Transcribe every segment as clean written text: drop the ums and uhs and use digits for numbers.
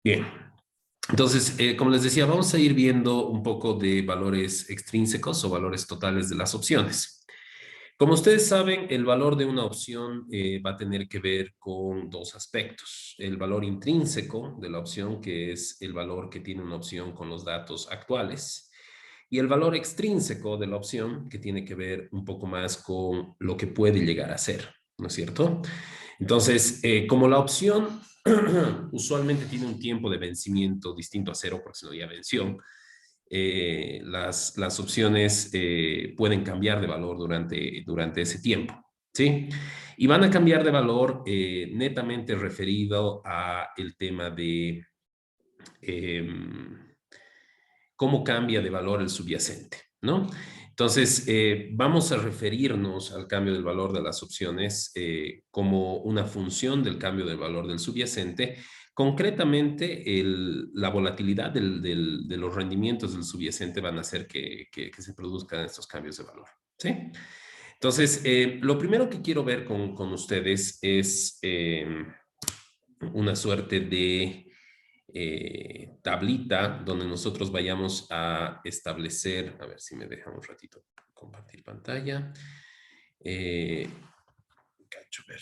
Bien. Entonces, como les decía, vamos a ir viendo un poco de valores extrínsecos o valores totales de las opciones. Como ustedes saben, el valor de una opción va a tener que ver con dos aspectos. El valor intrínseco de la opción, que es el valor que tiene una opción con los datos actuales, y el valor extrínseco de la opción, que tiene que ver un poco más con lo que puede llegar a ser, ¿no es cierto? Entonces, como la opción usualmente tiene un tiempo de vencimiento distinto a cero, porque si no ya venció, las opciones pueden cambiar de valor durante ese tiempo, ¿sí? Y van a cambiar de valor netamente referido a el tema de eh, cómo cambia de valor el subyacente, ¿no? Entonces, vamos a referirnos al cambio del valor de las opciones como una función del cambio del valor del subyacente. Concretamente, la volatilidad de los rendimientos del subyacente van a hacer que se produzcan estos cambios de valor, ¿sí? Entonces, lo primero que quiero ver con ustedes es una suerte de tablita donde nosotros vayamos a establecer, a ver si me dejan un ratito compartir pantalla. Cacho, ver.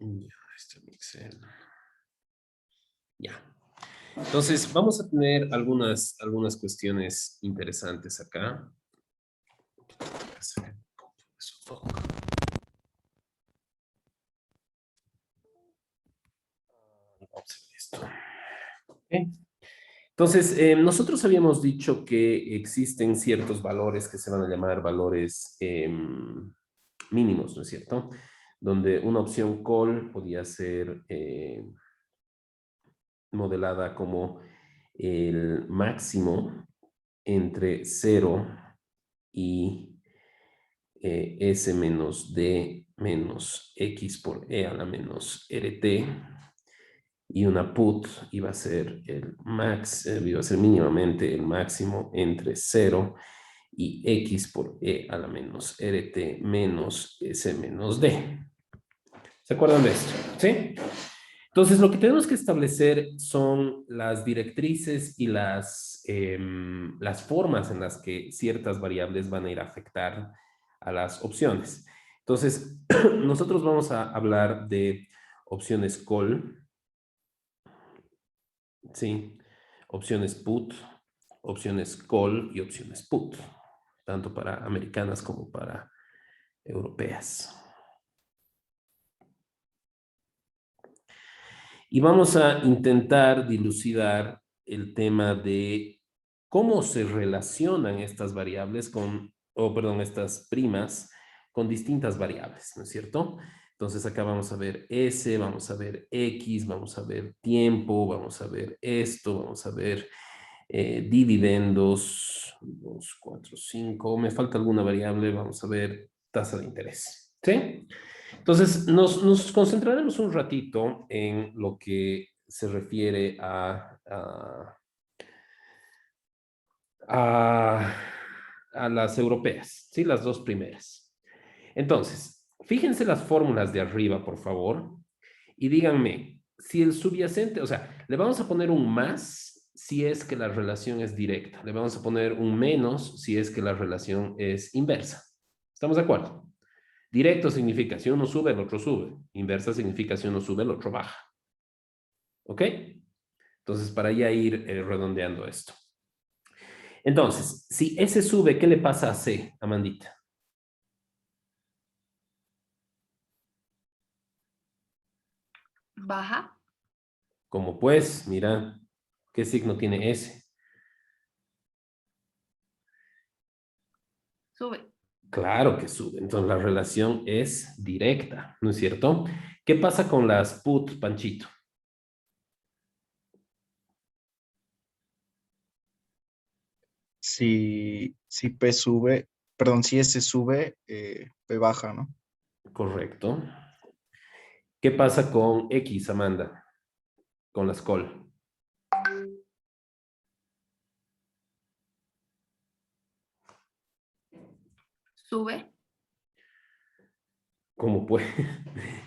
Ya, este es mi Excel. Ya. Entonces, vamos a tener algunas cuestiones interesantes acá. Vamos a ver esto. Okay. Entonces, nosotros habíamos dicho que existen ciertos valores que se van a llamar valores mínimos, ¿no es cierto? Donde una opción call podía ser modelada como el máximo entre 0 y S menos D menos X por E a la menos RT, y una put iba a ser iba a ser mínimamente el máximo entre 0 y X por E a la menos RT menos S menos D. ¿Se acuerdan de esto? ¿Sí? Entonces, lo que tenemos que establecer son las directrices y las formas en las que ciertas variables van a ir a afectar a las opciones. Entonces, nosotros vamos a hablar de opciones call, ¿sí? Opciones put, opciones call y opciones put, tanto para americanas como para europeas. Y vamos a intentar dilucidar el tema de cómo se relacionan estas variables estas primas con distintas variables, ¿no es cierto? Entonces acá vamos a ver S, vamos a ver X, vamos a ver tiempo, vamos a ver esto, vamos a ver dividendos, 2, 4, 5, me falta alguna variable, vamos a ver tasa de interés, ¿sí? Entonces, nos concentraremos un ratito en lo que se refiere a, a las europeas, ¿sí? Las dos primeras. Entonces, fíjense las fórmulas de arriba, por favor, y díganme si el subyacente, o sea, le vamos a poner un más si es que la relación es directa, le vamos a poner un menos si es que la relación es inversa. ¿Estamos de acuerdo? Directo significa si uno sube, el otro sube. Inversa significa si uno sube, el otro baja. ¿Ok? Entonces, para ya ir redondeando esto. Entonces, si S sube, ¿qué le pasa a C, Amandita? Baja. Como pues, mira, ¿qué signo tiene S? Sube. Claro que sube. Entonces, la relación es directa, ¿no es cierto? ¿Qué pasa con las put, Panchito? Si P sube, perdón, si S sube, P baja, ¿no? Correcto. ¿Qué pasa con X, Amanda? Con las call. Sube. ¿Cómo puede?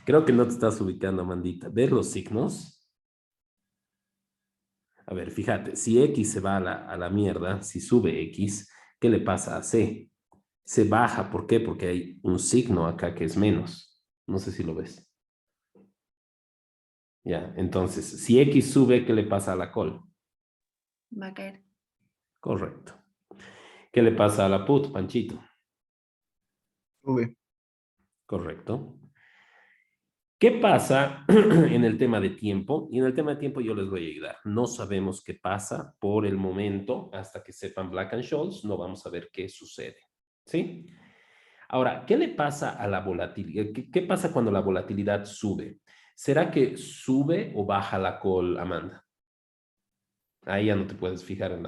Creo que no te estás ubicando, Amandita. ¿Ves los signos? A ver, fíjate, si X se va a la mierda, si sube X, ¿qué le pasa a C? Se baja, ¿por qué? Porque hay un signo acá que es menos. No sé si lo ves. Ya, entonces, si X sube, ¿qué le pasa a la col? Va a caer. Correcto. ¿Qué le pasa a la put, Panchito? Sube. Correcto. ¿Qué pasa en el tema de tiempo? Y en el tema de tiempo yo les voy a ayudar. No sabemos qué pasa por el momento, hasta que sepan Black and Scholes, no vamos a ver qué sucede. ¿Sí? Ahora, ¿qué le pasa a la volatilidad? ¿Qué pasa cuando la volatilidad sube? ¿Será que sube o baja la call, Amanda? Ahí ya no te puedes fijar en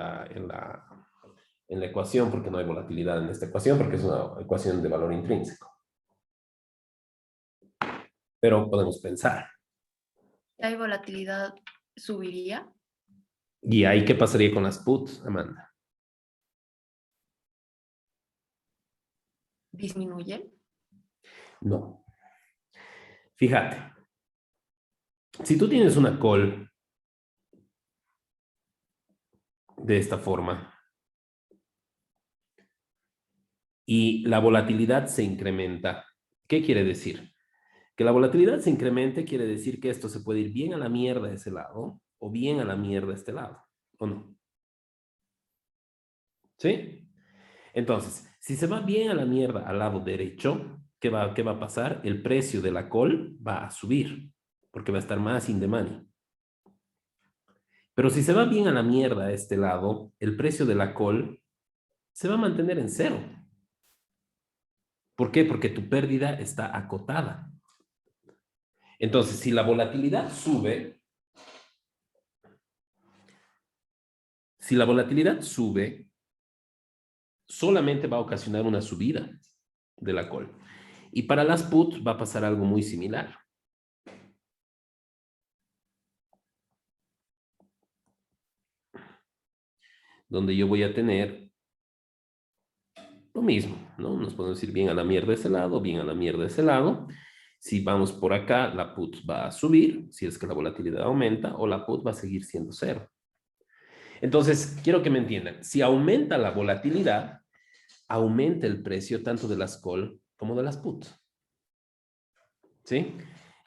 la ecuación porque no hay volatilidad en esta ecuación porque es una ecuación de valor intrínseco. Pero podemos pensar. Si hay volatilidad, subiría. ¿Y ahí qué pasaría con las puts, Amanda? Disminuye. No. Fíjate, si tú tienes una call de esta forma y la volatilidad se incrementa, ¿qué quiere decir? Que la volatilidad se incremente quiere decir que esto se puede ir bien a la mierda de ese lado o bien a la mierda de este lado, ¿o no? ¿Sí? Entonces, si se va bien a la mierda al lado derecho, qué va a pasar? El precio de la call va a subir, porque va a estar más in the money. Pero si se va bien a la mierda a este lado, el precio de la call se va a mantener en cero. ¿Por qué? Porque tu pérdida está acotada. Entonces, si la volatilidad sube, solamente va a ocasionar una subida de la call. Y para las puts va a pasar algo muy similar. Donde yo voy a tener lo mismo, ¿no? Nos podemos ir bien a la mierda de ese lado, bien a la mierda de ese lado. Si vamos por acá, la put va a subir, si es que la volatilidad aumenta, o la put va a seguir siendo cero. Entonces, quiero que me entiendan. Si aumenta la volatilidad, aumenta el precio tanto de las call como de las put. ¿Sí?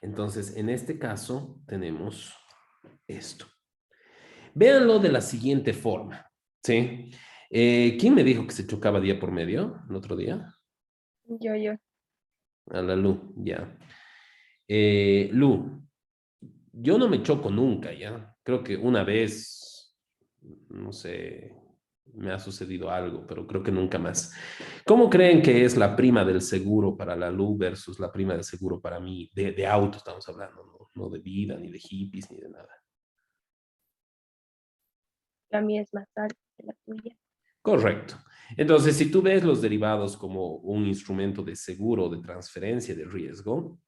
Entonces, en este caso, tenemos esto. Véanlo de la siguiente forma. ¿Sí? ¿Quién me dijo que se chocaba día por medio el otro día? Yo. A la Lu, ya. Lu, yo no me choco nunca, ¿ya? Creo que una vez, no sé, me ha sucedido algo, pero creo que nunca más. ¿Cómo creen que es la prima del seguro para la Lu versus la prima del seguro para mí? De auto estamos hablando, ¿no? No de vida, ni de hippies, ni de nada. La mía es más alta que la tuya. Correcto. Entonces, si tú ves los derivados como un instrumento de seguro, de transferencia de riesgo,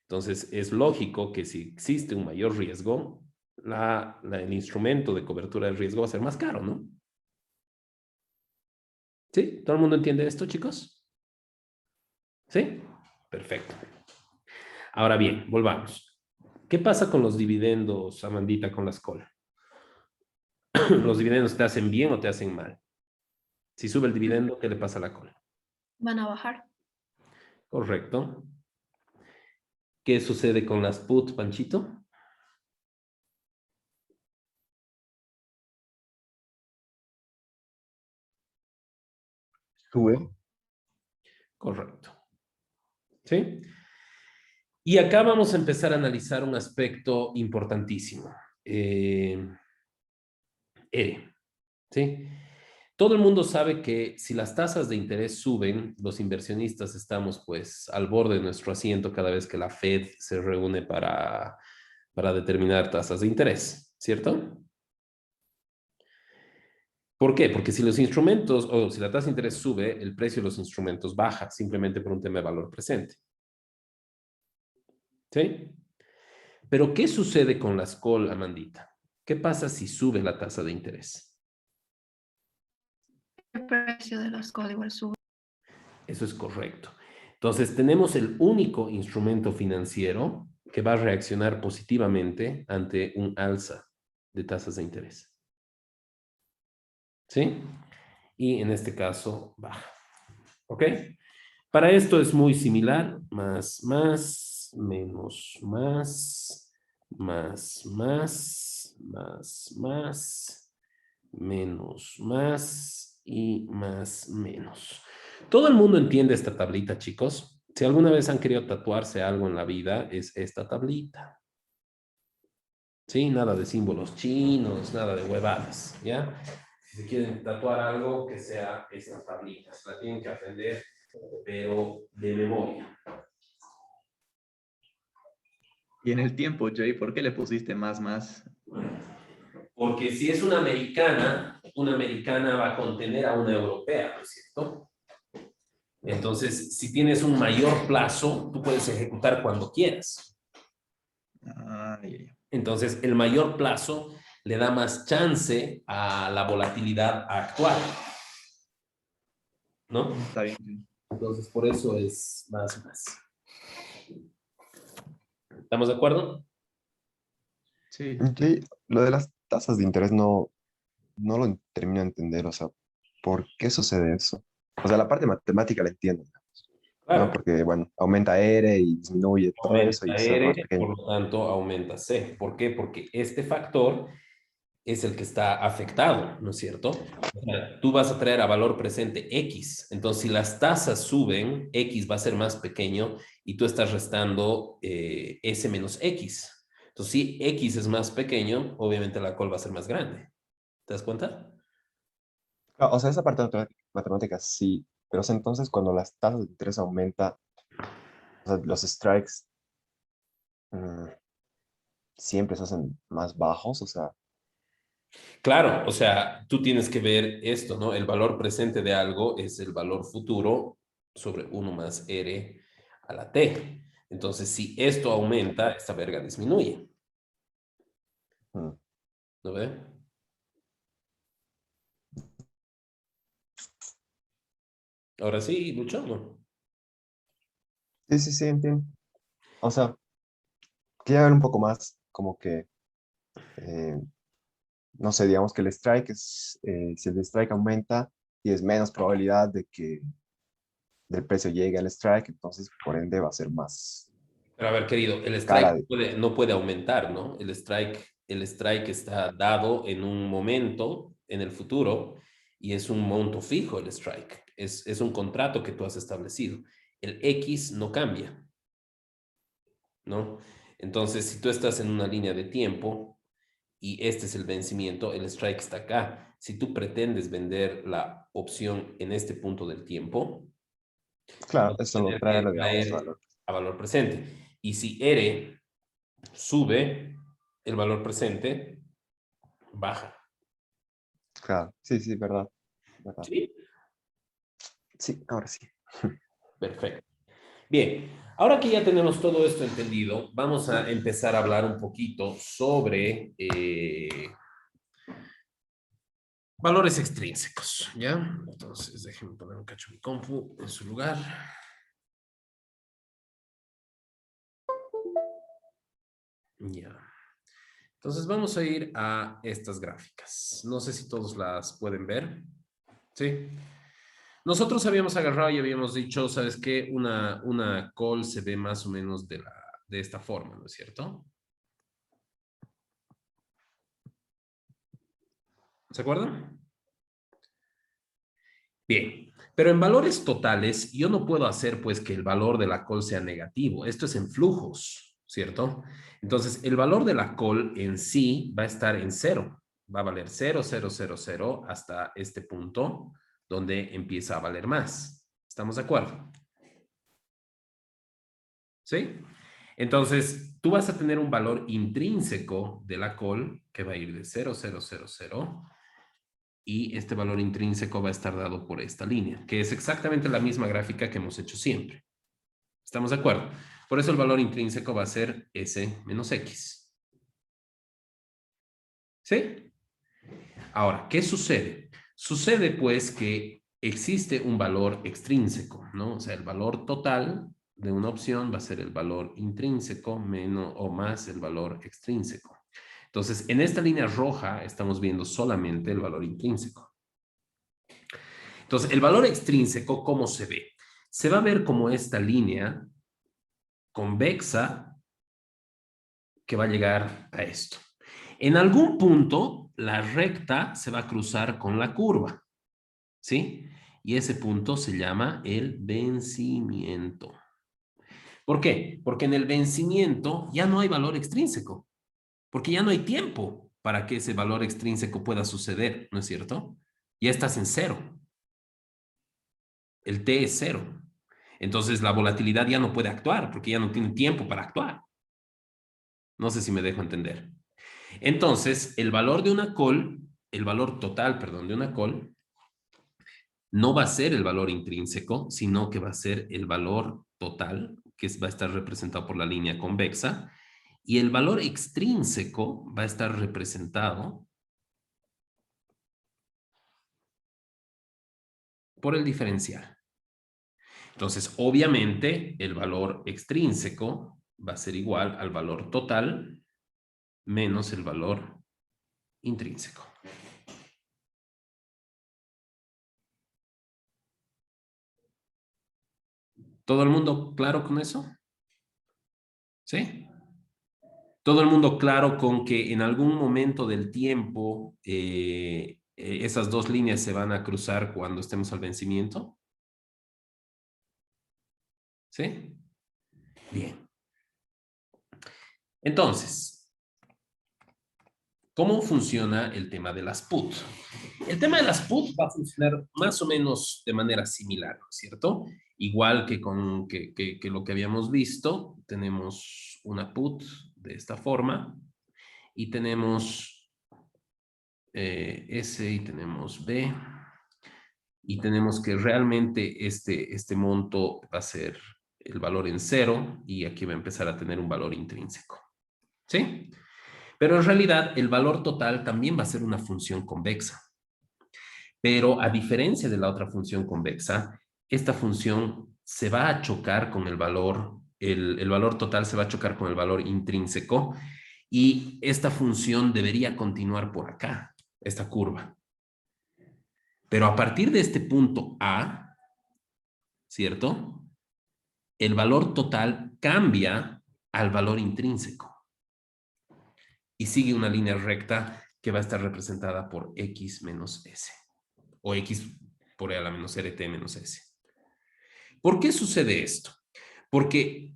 entonces es lógico que si existe un mayor riesgo, el instrumento de cobertura del riesgo va a ser más caro, ¿no? ¿Sí? ¿Todo el mundo entiende esto, chicos? ¿Sí? Perfecto. Ahora bien, volvamos. ¿Qué pasa con los dividendos, Amandita, con las call? ¿Los dividendos te hacen bien o te hacen mal? Si sube el dividendo, ¿qué le pasa a la call? Van a bajar. Correcto. ¿Qué sucede con las put, Panchito? Sube. Correcto. ¿Sí? Y acá vamos a empezar a analizar un aspecto importantísimo. ¿Sí? Todo el mundo sabe que si las tasas de interés suben, los inversionistas estamos pues al borde de nuestro asiento cada vez que la Fed se reúne para determinar tasas de interés, ¿cierto? ¿Por qué? Porque si los instrumentos o si la tasa de interés sube, el precio de los instrumentos baja simplemente por un tema de valor presente. ¿Sí? Pero ¿qué sucede con las call, Amandita? ¿Qué pasa si sube la tasa de interés? El precio de las call igual sube. Eso es correcto. Entonces, tenemos el único instrumento financiero que va a reaccionar positivamente ante un alza de tasas de interés. ¿Sí? Y en este caso, baja. ¿Ok? Para esto es muy similar. Más, menos, más, menos, más y más, menos. Todo el mundo entiende esta tablita, chicos. Si alguna vez han querido tatuarse algo en la vida, es esta tablita. ¿Sí? Nada de símbolos chinos, nada de huevadas, ¿ya? Si se quieren tatuar algo, que sea esta tablita. Se la tienen que aprender, pero de memoria. Y en el tiempo, Jay, ¿por qué le pusiste más? Porque si es una americana va a contener a una europea, ¿no es cierto? Entonces, si tienes un mayor plazo, tú puedes ejecutar cuando quieras. Ah, ya, ya. Entonces, el mayor plazo le da más chance a la volatilidad actual. ¿No? Está bien. Entonces, por eso es más. ¿Estamos de acuerdo? Sí. Sí, lo de las tasas de interés no lo termino de entender, o sea, ¿por qué sucede eso? O sea, la parte matemática la entiendo, ¿no? Claro. Porque, bueno, aumenta R y disminuye todo eso y Aumenta se hace más R, pequeño. por lo tanto, aumenta C. ¿Por qué? Porque este factor es el que está afectado, ¿no es cierto? O sea, tú vas a traer a valor presente X. Entonces, si las tasas suben, X va a ser más pequeño y tú estás restando S menos X. Entonces, si X es más pequeño, obviamente la call va a ser más grande. ¿Te das cuenta? Ah, o sea, esa parte matemática sí, pero o sea, entonces cuando las tasas de interés aumentan, o sea, los strikes mm, siempre se hacen más bajos, o sea, Claro, o sea, tú tienes que ver esto, ¿no? El valor presente de algo es el valor futuro sobre 1 más R a la T. Entonces, si esto aumenta, esta verga disminuye. mm. ¿Lo ve? Ahora sí, Lucho, ¿no? Sí, entiendo. O sea, quería ver un poco más como que, eh, no sé, digamos que el strike es, si el strike aumenta, tienes menos probabilidad de que del precio llegue al strike, entonces por ende va a ser más Pero a ver, querido, el cara strike de... no puede aumentar, ¿no? El strike está dado en un momento, en el futuro, y es un monto fijo el strike. Es un contrato que tú has establecido. El X no cambia, ¿no? Entonces, si tú estás en una línea de tiempo y este es el vencimiento, el strike está acá. Si tú pretendes vender la opción en este punto del tiempo, Claro, vas a eso lo tener que trae, digamos, traer a valor presente. Y si R sube, el valor presente baja. claro, sí, verdad, verdad. ¿Sí? Sí, ahora sí. Perfecto. Bien, ahora que ya tenemos todo esto entendido, vamos a empezar a hablar un poquito sobre valores extrínsecos, ¿ya? Entonces, déjenme poner un cacho mi compu en su lugar. Ya. Entonces, vamos a ir a estas gráficas. No sé si todos las pueden ver. ¿Sí? Nosotros habíamos agarrado y habíamos dicho, ¿sabes qué? Una call se ve más o menos de esta forma, ¿no es cierto? ¿Se acuerdan? Bien, pero en valores totales yo no puedo hacer pues que el valor de la call sea negativo. Esto es en flujos, ¿cierto? Entonces, el valor de la call en sí va a estar en cero. Va a valer 0,000 hasta este punto donde empieza a valer más. ¿Estamos de acuerdo? ¿Sí? Entonces, tú vas a tener un valor intrínseco de la call que va a ir de 0,000 y este valor intrínseco va a estar dado por esta línea, que es exactamente la misma gráfica que hemos hecho siempre. ¿Estamos de acuerdo? Por eso el valor intrínseco va a ser S menos X. ¿Sí? Ahora, ¿qué sucede? Sucede pues que existe un valor extrínseco, ¿no? O sea, el valor total de una opción va a ser el valor intrínseco menos o más el valor extrínseco. Entonces, en esta línea roja estamos viendo solamente el valor intrínseco. Entonces, el valor extrínseco, ¿cómo se ve? Se va a ver como esta línea convexa que va a llegar a esto. En algún punto, la recta se va a cruzar con la curva, ¿sí? Y ese punto se llama el vencimiento. ¿Por qué? Porque en el vencimiento ya no hay valor extrínseco, porque ya no hay tiempo para que ese valor extrínseco pueda suceder, ¿no es cierto? Ya estás en cero. El T es cero. Entonces la volatilidad ya no puede actuar, porque ya no tiene tiempo para actuar. No sé si me dejo entender. Entonces, el valor de una call, el valor total, perdón, de una call, no va a ser el valor intrínseco, sino que va a ser el valor total, que va a estar representado por la línea convexa, y el valor extrínseco va a estar representado por el diferencial. Entonces, obviamente, el valor extrínseco va a ser igual al valor total menos el valor intrínseco. ¿Todo el mundo claro con eso? ¿Sí? ¿Todo el mundo claro con que en algún momento del tiempo esas dos líneas se van a cruzar cuando estemos al vencimiento? ¿Sí? Bien. Entonces, ¿cómo funciona el tema de las put? El tema de las put va a funcionar más o menos de manera similar, ¿no es cierto? Igual que con que lo que habíamos visto, tenemos una put de esta forma y tenemos S y tenemos B y tenemos que realmente este monto va a ser el valor en cero y aquí va a empezar a tener un valor intrínseco. ¿Sí? Pero en realidad el valor total también va a ser una función convexa. Pero a diferencia de la otra función convexa, esta función se va a chocar con el valor, el valor total se va a chocar con el valor intrínseco y esta función debería continuar por acá, esta curva. Pero a partir de este punto A, ¿cierto? El valor total cambia al valor intrínseco y sigue una línea recta que va a estar representada por X menos S o X por E a la menos RT menos S. ¿Por qué sucede esto? Porque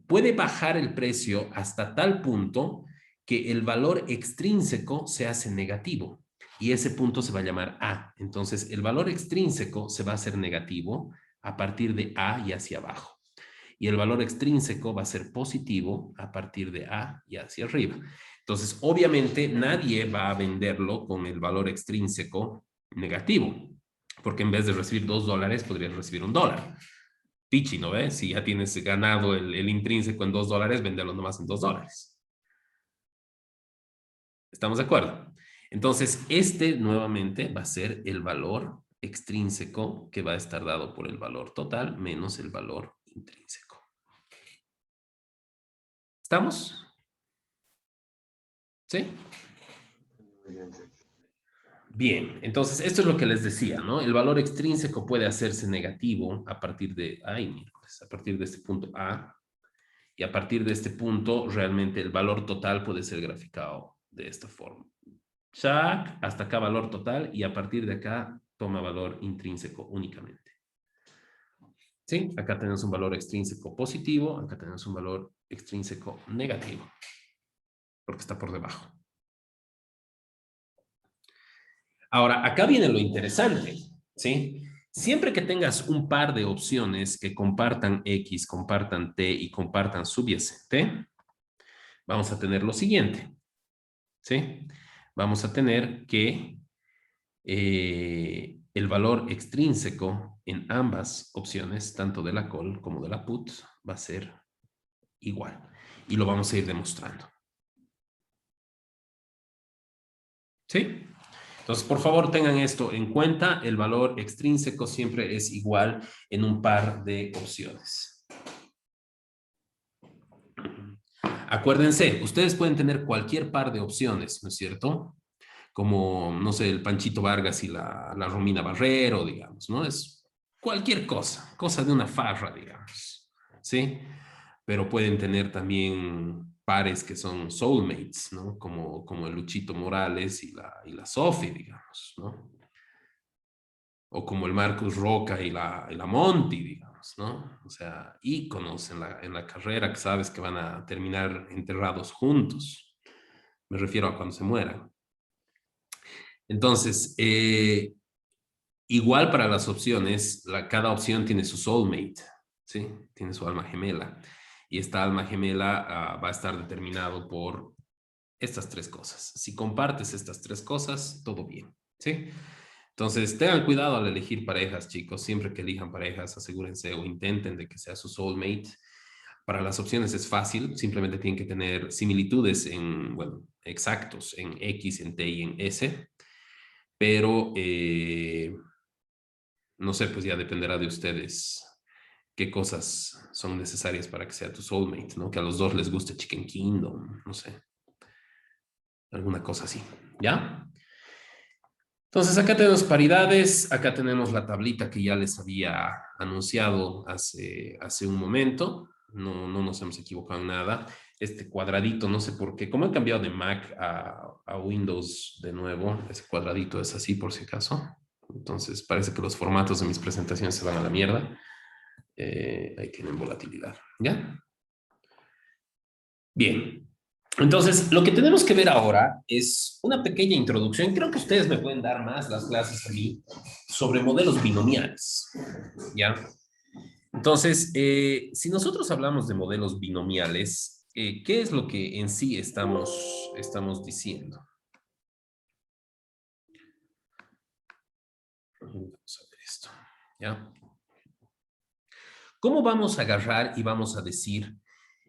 puede bajar el precio hasta tal punto que el valor extrínseco se hace negativo y ese punto se va a llamar A. Entonces, el valor extrínseco se va a hacer negativo a partir de A y hacia abajo. Y el valor extrínseco va a ser positivo a partir de A y hacia arriba. Entonces, obviamente, nadie va a venderlo con el valor extrínseco negativo, porque en vez de recibir $2, podrías recibir $1. Pichi, ¿no ves? Si ya tienes ganado el intrínseco en $2, venderlo nomás en $2. ¿Estamos de acuerdo? Entonces, este nuevamente va a ser el valor extrínseco que va a estar dado por el valor total menos el valor intrínseco. ¿Estamos? ¿Sí? Bien, entonces esto es lo que les decía, ¿no? El valor extrínseco puede hacerse negativo a partir de, a partir de este punto A, y a partir de este punto realmente el valor total puede ser graficado de esta forma. Chac, hasta acá valor total y a partir de acá toma valor intrínseco únicamente. ¿Sí? Acá tenemos un valor extrínseco positivo, acá tenemos un valor extrínseco negativo, porque está por debajo. Ahora, acá viene lo interesante, ¿sí? Siempre que tengas un par de opciones que compartan X, compartan T y compartan subyacente, vamos a tener lo siguiente, ¿sí? Vamos a tener que el valor extrínseco en ambas opciones, tanto de la call como de la put, va a ser igual. Y lo vamos a ir demostrando. ¿Sí? Entonces, por favor, tengan esto en cuenta. El valor extrínseco siempre es igual en un par de opciones. Acuérdense, ustedes pueden tener cualquier par de opciones, ¿no es cierto? Como, no sé, el Panchito Vargas y la Romina Barrero, digamos, ¿no? Es cualquier cosa de una farra, digamos, ¿sí? Pero pueden tener también pares que son soulmates, ¿no? Como el Luchito Morales y la Sophie, digamos, ¿no? O como el Marcus Roca y la Monty, digamos, ¿no? O sea, íconos en la carrera que sabes que van a terminar enterrados juntos. Me refiero a cuando se mueran. Entonces, igual para las opciones, cada opción tiene su soulmate, ¿sí? Tiene su alma gemela. Y esta alma gemela va a estar determinado por estas tres cosas. Si compartes estas tres cosas, todo bien, ¿sí? Entonces, tengan cuidado al elegir parejas, chicos. Siempre que elijan parejas, asegúrense o intenten de que sea su soulmate. Para las opciones es fácil, simplemente tienen que tener similitudes en, bueno, exactos en X, en T y en S. Pero, no sé, pues ya dependerá de ustedes qué cosas son necesarias para que sea tu soulmate, ¿no? Que a los dos les guste Chicken Kingdom, no sé. Alguna cosa así, ¿ya? Entonces, acá tenemos paridades, acá tenemos la tablita que ya les había anunciado hace un momento. No nos hemos equivocado en nada. Este cuadradito, no sé por qué, como he cambiado de Mac a Windows de nuevo, ese cuadradito es así por si acaso. Entonces, parece que los formatos de mis presentaciones se van a la mierda. Ahí tienen volatilidad, ¿ya? Bien. Entonces, lo que tenemos que ver ahora es una pequeña introducción. Creo que ustedes me pueden dar más las clases a mí sobre modelos binomiales, ¿ya? Entonces, si nosotros hablamos de modelos binomiales, ¿qué es lo que en sí estamos diciendo? Vamos a ver esto, ¿ya? ¿Cómo vamos a agarrar y vamos a decir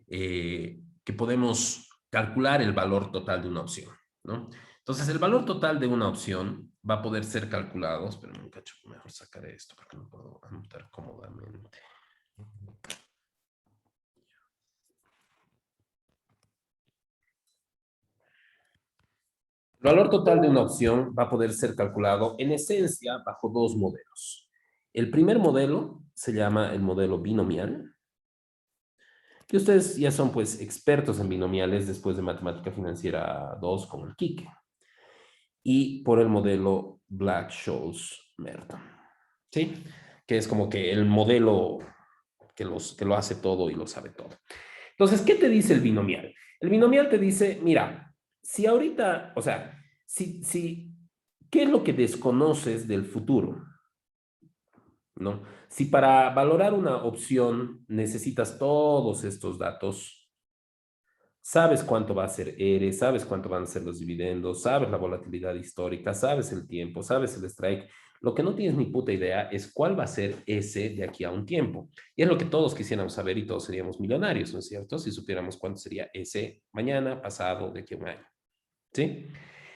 que podemos calcular el valor total de una opción, ¿no? Entonces, el valor total de una opción va a poder ser calculado. Esperen un cacho, mejor sacaré esto porque no puedo anotar cómodamente. El valor total de una opción va a poder ser calculado en esencia bajo dos modelos. El primer modelo se llama el modelo binomial. Y ustedes ya son pues expertos en binomiales después de Matemática Financiera 2 con el Quique. Y por el modelo Black-Scholes-Merton, ¿sí? Que es como que el modelo que lo hace todo y lo sabe todo. Entonces, ¿qué te dice el binomial? El binomial te dice, mira, si ahorita, o sea, ¿qué es lo que desconoces del futuro? ¿No? Si para valorar una opción necesitas todos estos datos, sabes cuánto va a ser R, sabes cuánto van a ser los dividendos, sabes la volatilidad histórica, sabes el tiempo, sabes el strike. Lo que no tienes ni puta idea es cuál va a ser S de aquí a un tiempo. Y es lo que todos quisiéramos saber y todos seríamos millonarios, ¿no es cierto? Si supiéramos cuánto sería S mañana, pasado, de aquí a un año. ¿Sí?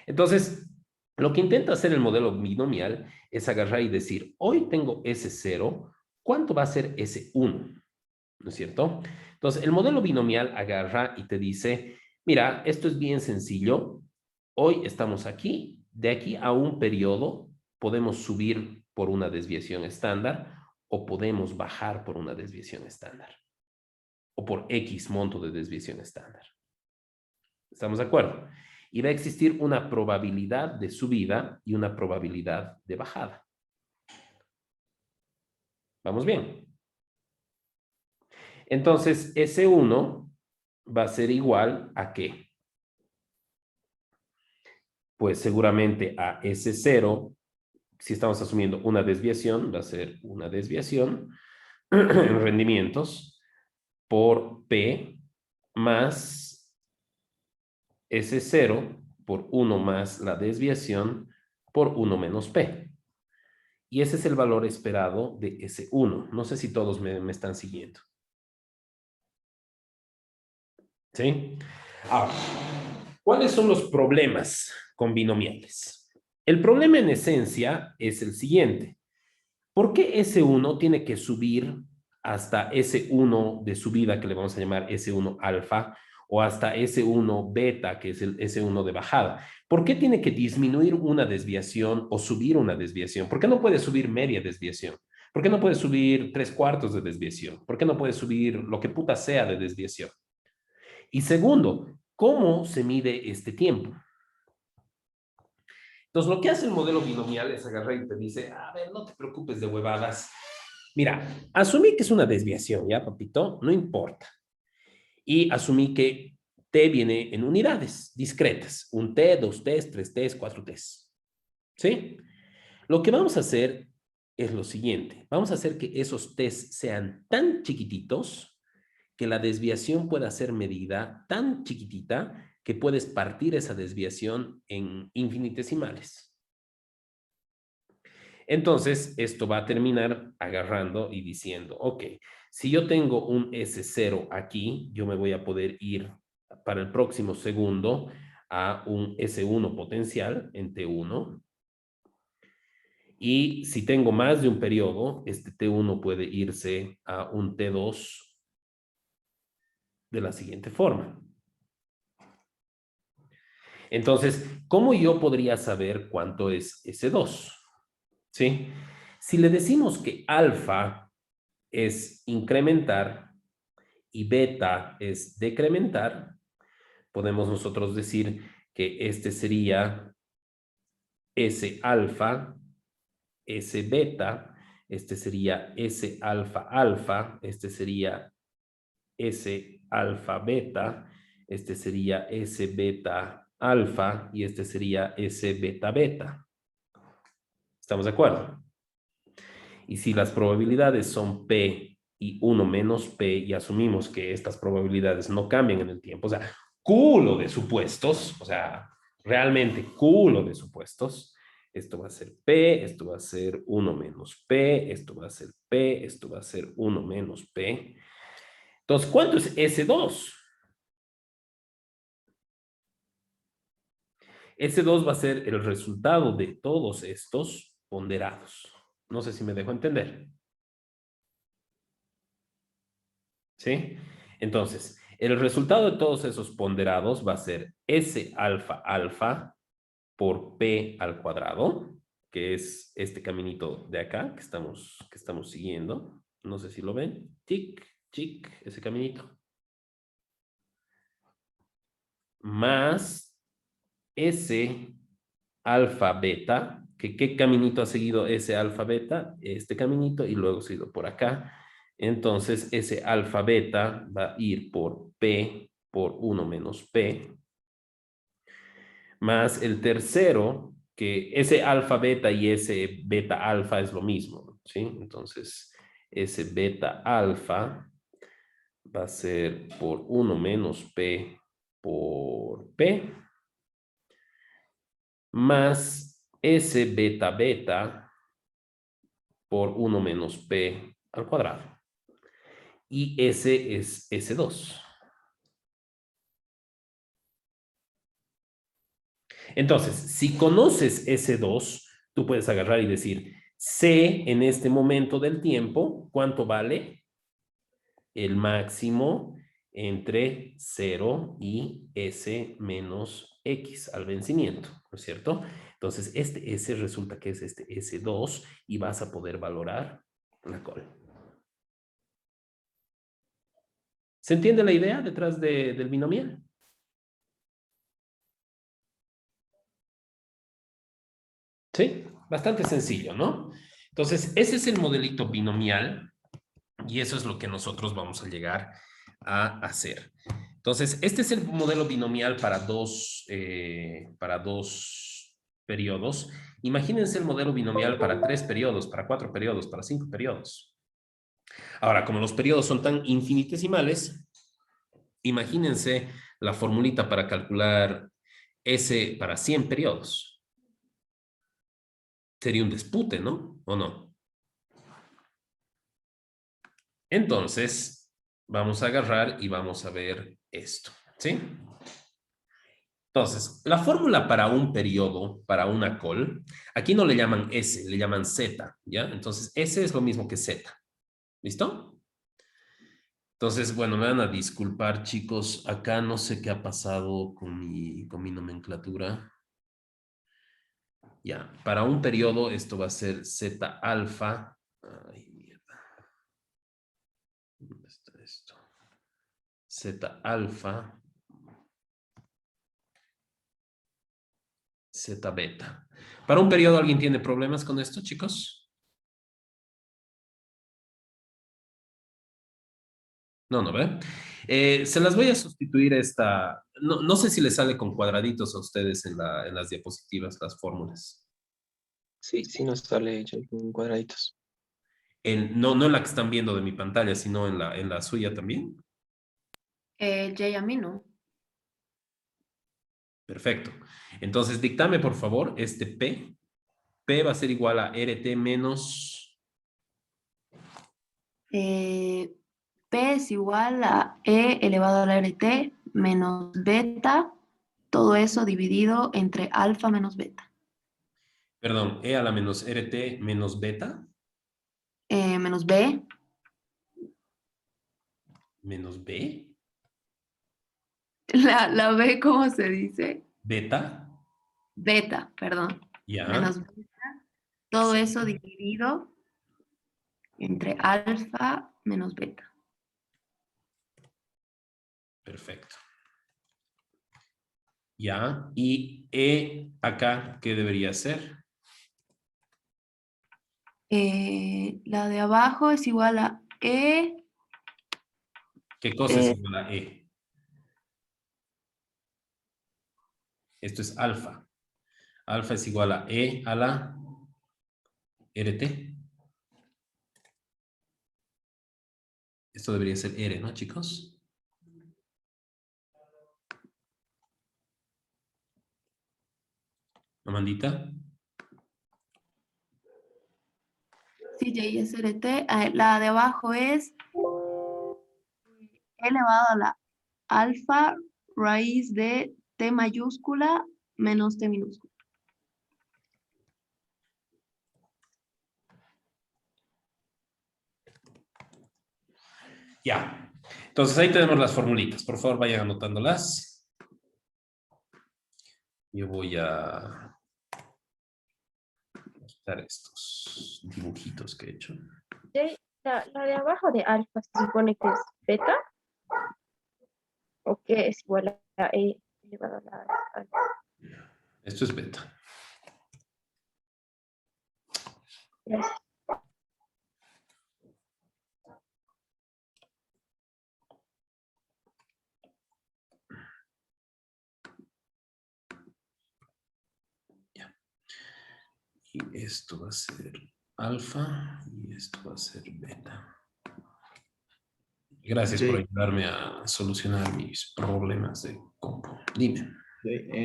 Entonces, lo que intenta hacer el modelo binomial es agarrar y decir, hoy tengo S0, ¿cuánto va a ser S1? ¿No es cierto? Entonces, el modelo binomial agarra y te dice, mira, esto es bien sencillo, hoy estamos aquí, de aquí a un periodo podemos subir por una desviación estándar o podemos bajar por una desviación estándar o por X monto de desviación estándar. ¿Estamos de acuerdo? Y va a existir una probabilidad de subida y una probabilidad de bajada. ¿Vamos bien? Entonces, S1 va a ser igual a ¿qué? Pues seguramente a S0, si estamos asumiendo una desviación, va a ser una desviación en rendimientos por P más S0 por 1 más la desviación por 1 menos P. Y ese es el valor esperado de S1. No sé si todos me están siguiendo. ¿Sí? Ahora, ¿cuáles son los problemas con binomiales? El problema en esencia es el siguiente. ¿Por qué S1 tiene que subir hasta S1 de subida, que le vamos a llamar S1 alfa, o hasta S1 beta, que es el S1 de bajada? ¿Por qué tiene que disminuir una desviación o subir una desviación? ¿Por qué no puede subir media desviación? ¿Por qué no puede subir 3/4 de desviación? ¿Por qué no puede subir lo que puta sea de desviación? Y segundo, ¿cómo se mide este tiempo? Entonces, lo que hace el modelo binomial es agarrar y te dice, a ver, no te preocupes de huevadas. Mira, asumí que es una desviación, ¿ya, papito? No importa. Y asumí que t viene en unidades discretas. Un t, 2t, 3t, 4t. ¿Sí? Lo que vamos a hacer es lo siguiente. Vamos a hacer que esos t sean tan chiquititos que la desviación pueda ser medida tan chiquitita que puedes partir esa desviación en infinitesimales. Entonces, esto va a terminar agarrando y diciendo, ok, si yo tengo un S0 aquí, yo me voy a poder ir para el próximo segundo a un S1 potencial en T1. Y si tengo más de un periodo, este T1 puede irse a un T2 de la siguiente forma. Entonces, ¿cómo yo podría saber cuánto es S2? ¿Sí? Si le decimos que alfa es incrementar y beta es decrementar, podemos nosotros decir que este sería S alfa, S beta, este sería S alfa alfa, este sería S alfa beta, este sería S beta alfa y este sería S beta beta. ¿Estamos de acuerdo? Y si las probabilidades son P y 1 menos P y asumimos que estas probabilidades no cambian en el tiempo, o sea, culo de supuestos, o sea, realmente culo de supuestos, esto va a ser P, esto va a ser 1 menos P, esto va a ser P, esto va a ser 1 menos P. Entonces, ¿cuánto es S2? S2 va a ser el resultado de todos estos ponderados. No sé si me dejo entender. ¿Sí? Entonces, el resultado de todos esos ponderados va a ser S alfa alfa por P al cuadrado, que es este caminito de acá que estamos siguiendo. No sé si lo ven. Tic, chic, ese caminito. Más S alfa beta, que ¿qué caminito ha seguido S alfa beta? Este caminito y luego seguido por acá. Entonces, ese alfa beta va a ir por P por 1 menos P, más el tercero, que ese alfa beta y ese beta alfa es lo mismo, ¿sí? Entonces, ese beta alfa va a ser por 1 menos P por P, más S beta beta por 1 menos P al cuadrado. Y ese es S2. Entonces, si conoces S2, tú puedes agarrar y decir, C en este momento del tiempo, ¿cuánto vale? El máximo entre 0 y S menos X al vencimiento, ¿no es cierto? Entonces, este S resulta que es este S2 y vas a poder valorar la col. ¿Se entiende la idea detrás del binomial? Sí, bastante sencillo, ¿no? Entonces, ese es el modelito binomial y eso es lo que nosotros vamos a llegar a hacer. Entonces, este es el modelo binomial para dos periodos. Imagínense el modelo binomial para 3 periodos, para 4 periodos, para 5 periodos. Ahora, como los periodos son tan infinitesimales, imagínense la formulita para calcular S para 100 periodos. Sería un dispute, ¿no? ¿O no? Entonces, vamos a agarrar y vamos a ver esto, ¿sí? Entonces, la fórmula para un periodo, para una call, aquí no le llaman S, le llaman Z, ¿ya? Entonces, S es lo mismo que Z. ¿Listo? Entonces, bueno, me van a disculpar, chicos. Acá no sé qué ha pasado con mi nomenclatura. Ya, para un periodo esto va a ser Z alfa. Ay, mierda. ¿Dónde está esto? Z alfa. Z beta. ¿Para un periodo alguien tiene problemas con esto, chicos? No, no ve. Se las voy a sustituir esta. No sé si les sale con cuadraditos a ustedes en las diapositivas, las fórmulas. Sí, sí nos sale ya con cuadraditos. No en la que están viendo de mi pantalla, sino en la suya también. J a mí no. Perfecto. Entonces, dictame, por favor, este P. P va a ser igual a RT menos... P es igual a E elevado a la RT menos beta, todo eso dividido entre alfa menos beta. Perdón, E a la menos RT menos beta. Menos B, Menos B. la B, ¿cómo se dice? Beta. Beta, perdón. Ya. Menos beta, todo Sí. eso dividido entre alfa menos beta. Perfecto. Ya. Y E acá, ¿qué debería ser? La de abajo es igual a E. ¿Qué cosa es igual a E? Esto es alfa. Alfa es igual a E a la RT. Esto debería ser R, ¿no, chicos? Amandita. Sí, J es RT. La de abajo es elevado a la alfa raíz de T mayúscula menos T minúscula. Ya. Entonces ahí tenemos las formulitas. Por favor, vayan anotándolas. Yo voy a quitar estos dibujitos que he hecho. Jay, la de abajo de alfa se supone que es beta. ¿O qué es igual a E elevado a la alfa? Esto es beta. Gracias. Y esto va a ser alfa y esto va a ser beta. Gracias por ayudarme a solucionar mis problemas de compu. Dime.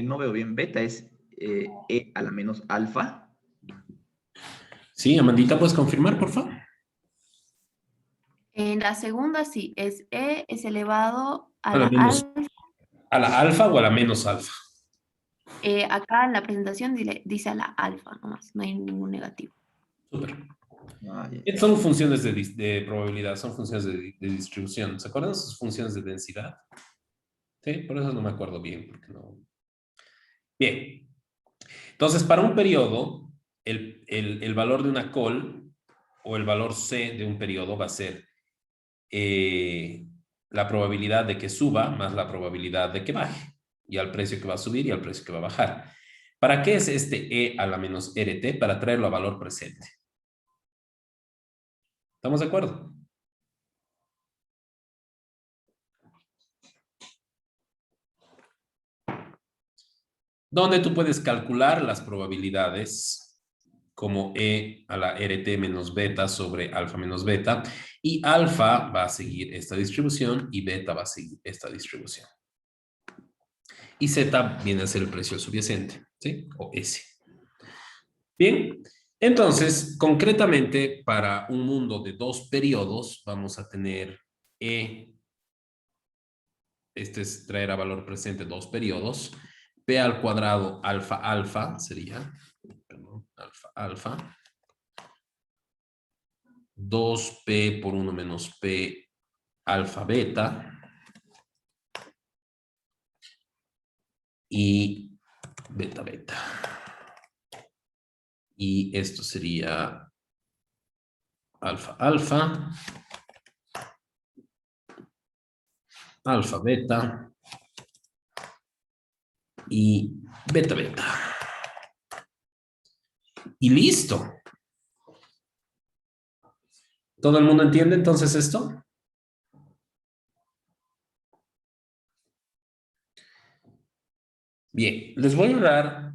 No veo bien. Beta es E a la menos alfa. Sí, Amandita, ¿puedes confirmar, por favor? En la segunda sí, es E es elevado a A la la menos. alfa. ¿A la alfa o a la menos alfa? Acá en la presentación dice a la alfa nomás, no hay ningún negativo. Súper. Ah, ya. Son funciones de probabilidad, son funciones de distribución. ¿Se acuerdan de sus funciones de densidad? Sí, por eso no me acuerdo bien, porque no. Bien. Entonces, para un periodo, el valor de una call o el valor C de un periodo va a ser la probabilidad de que suba más la probabilidad de que baje, y al precio que va a subir y al precio que va a bajar. ¿Para qué es este E a la menos RT? Para traerlo a valor presente. ¿Estamos de acuerdo? Donde tú puedes calcular las probabilidades como E a la RT menos beta sobre alfa menos beta, y alfa va a seguir esta distribución y beta va a seguir esta distribución. Y Z viene a ser el precio subyacente, ¿sí? O S. Bien, entonces, concretamente, para un mundo de dos periodos, vamos a tener E, este es traer a valor presente dos periodos, P al cuadrado alfa alfa sería, perdón, alfa alfa. 2P por 1 menos P alfa beta. Y beta beta. Y esto sería alfa alfa. Alfa beta. Y beta beta. Y listo. ¿Todo el mundo entiende entonces esto? Bien, les voy a dar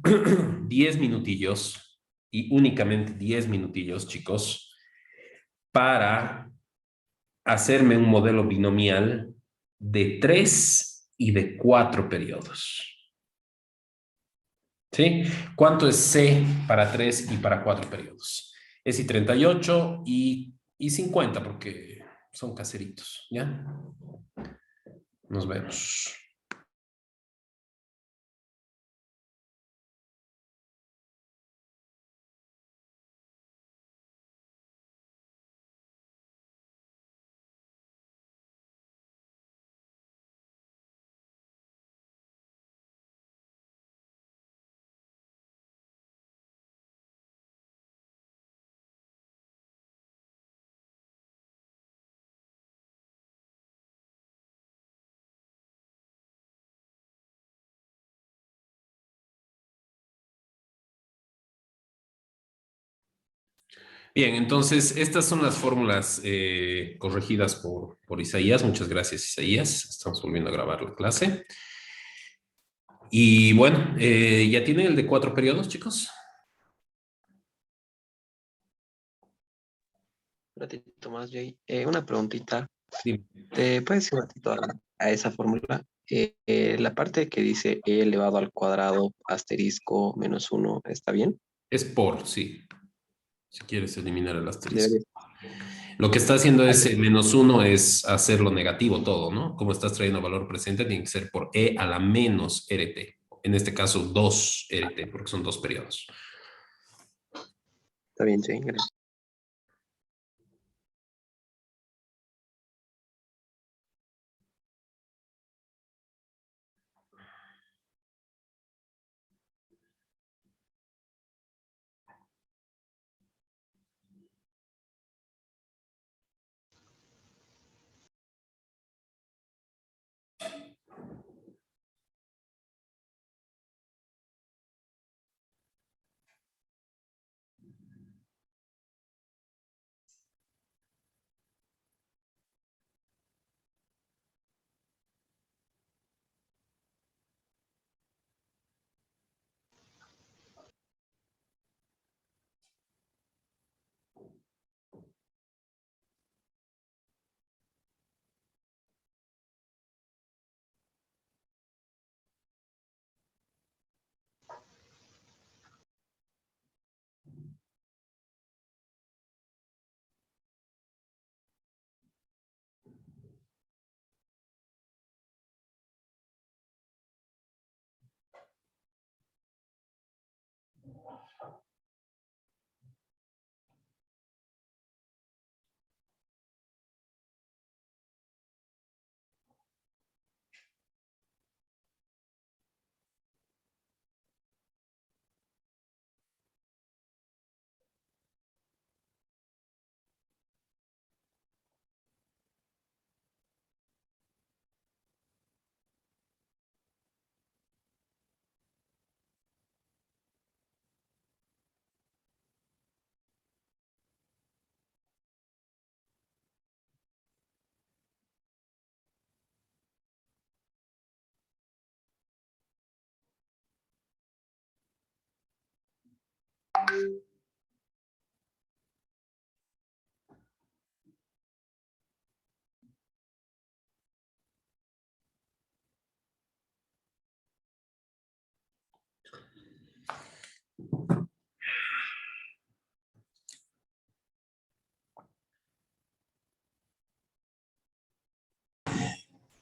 10 minutillos y únicamente 10 minutillos, chicos, para hacerme un modelo binomial de 3 y de 4 periodos. ¿Sí? ¿Cuánto es C para 3 y para 4 periodos? Es y 38 y 50 porque son caseritos, ¿ya? Nos vemos. Bien, entonces estas son las fórmulas corregidas por Isaías. Muchas gracias, Isaías. Estamos volviendo a grabar la clase. Y bueno, ¿ya tienen el de 4 periodos, chicos? Un ratito más, Jay. Una preguntita. Dime. ¿Te puedes ir un ratito a esa fórmula? La parte que dice e elevado al cuadrado asterisco menos 1, ¿está bien? Es por, sí. Si quieres eliminar el asterisco. Debería. Lo que está haciendo Ah, es ya. menos 1 es hacerlo negativo todo, ¿no? Como estás trayendo valor presente, tiene que ser por e a la menos RT. En este caso, 2 RT, porque son 2 periodos. Está bien, Jay. Gracias.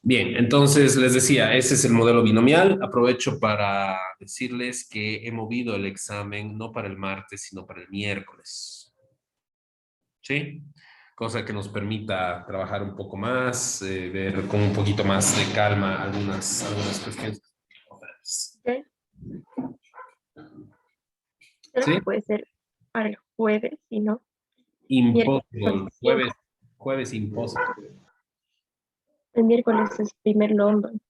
Bien, entonces les decía, ese es el modelo binomial. Aprovecho para decirles que he movido el examen no para el martes, sino para el miércoles. ¿Sí? Cosa que nos permita trabajar un poco más, ver con un poquito más de calma algunas cuestiones. ¿Sí? Creo ¿Sí? que puede ser para el jueves, si no. Impossible. Miércoles 5. Jueves impossible. El miércoles es primer London.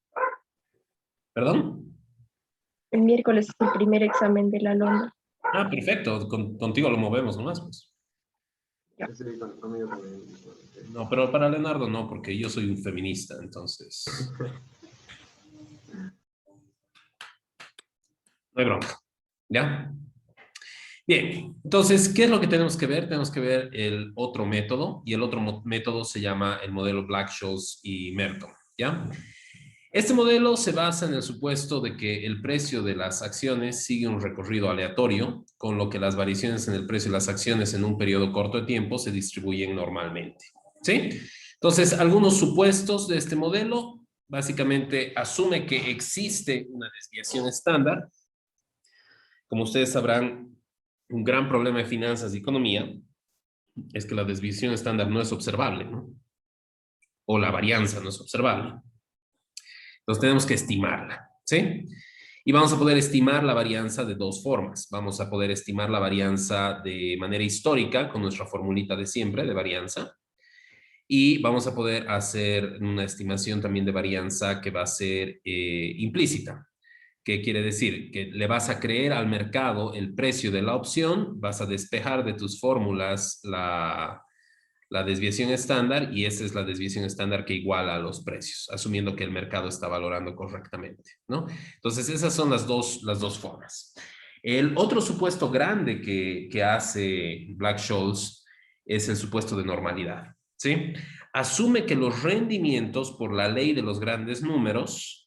¿Perdón? El miércoles es el primer examen de la London. Ah, perfecto. Contigo lo movemos nomás, pues. Ya. No, pero para Leonardo no, porque yo soy un feminista, entonces. No hay bronca. ¿Ya? Bien, entonces, ¿qué es lo que tenemos que ver? Tenemos que ver el otro método, y el otro método se llama el modelo Black-Scholes y Merton, ¿ya? Este modelo se basa en el supuesto de que el precio de las acciones sigue un recorrido aleatorio, con lo que las variaciones en el precio de las acciones en un periodo corto de tiempo se distribuyen normalmente, ¿sí? Entonces, algunos supuestos de este modelo básicamente asume que existe una desviación estándar. Como ustedes sabrán, un gran problema de finanzas y economía es que la desviación estándar no es observable, ¿no? O la varianza no es observable. Entonces tenemos que estimarla, ¿sí? Y vamos a poder estimar la varianza de dos formas. Vamos a poder estimar la varianza de manera histórica con nuestra formulita de siempre de varianza. Y vamos a poder hacer una estimación también de varianza que va a ser implícita. ¿Qué quiere decir? Que le vas a creer al mercado el precio de la opción, vas a despejar de tus fórmulas la desviación estándar, y esa es la desviación estándar que iguala a los precios, asumiendo que el mercado está valorando correctamente, ¿no? Entonces, esas son las dos formas. El otro supuesto grande que hace Black-Scholes es el supuesto de normalidad, ¿sí? Asume que los rendimientos, por la ley de los grandes números,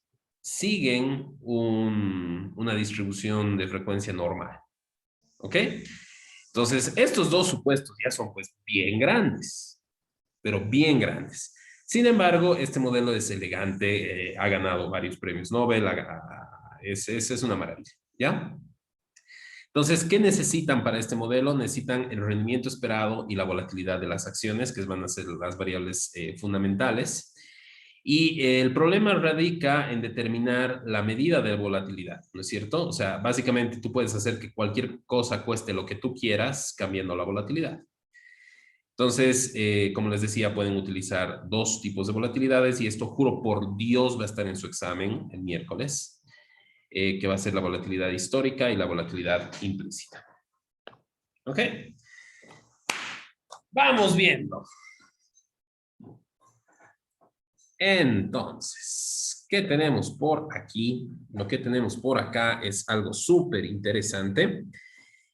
siguen una distribución de frecuencia normal, ¿ok? Entonces, estos dos supuestos ya son pues bien grandes, pero bien grandes. Sin embargo, este modelo es elegante, ha ganado varios premios Nobel, es una maravilla, ¿ya? Entonces, ¿qué necesitan para este modelo? Necesitan el rendimiento esperado y la volatilidad de las acciones, que van a ser las variables fundamentales. Y el problema radica en determinar la medida de volatilidad, ¿no es cierto? O sea, básicamente tú puedes hacer que cualquier cosa cueste lo que tú quieras cambiando la volatilidad. Entonces, como les decía, pueden utilizar dos tipos de volatilidades, y esto, juro por Dios, va a estar en su examen el miércoles, que va a ser la volatilidad histórica y la volatilidad implícita. ¿Ok? Vamos viendo. Entonces, ¿qué tenemos por aquí? Lo que tenemos por acá es algo súper interesante,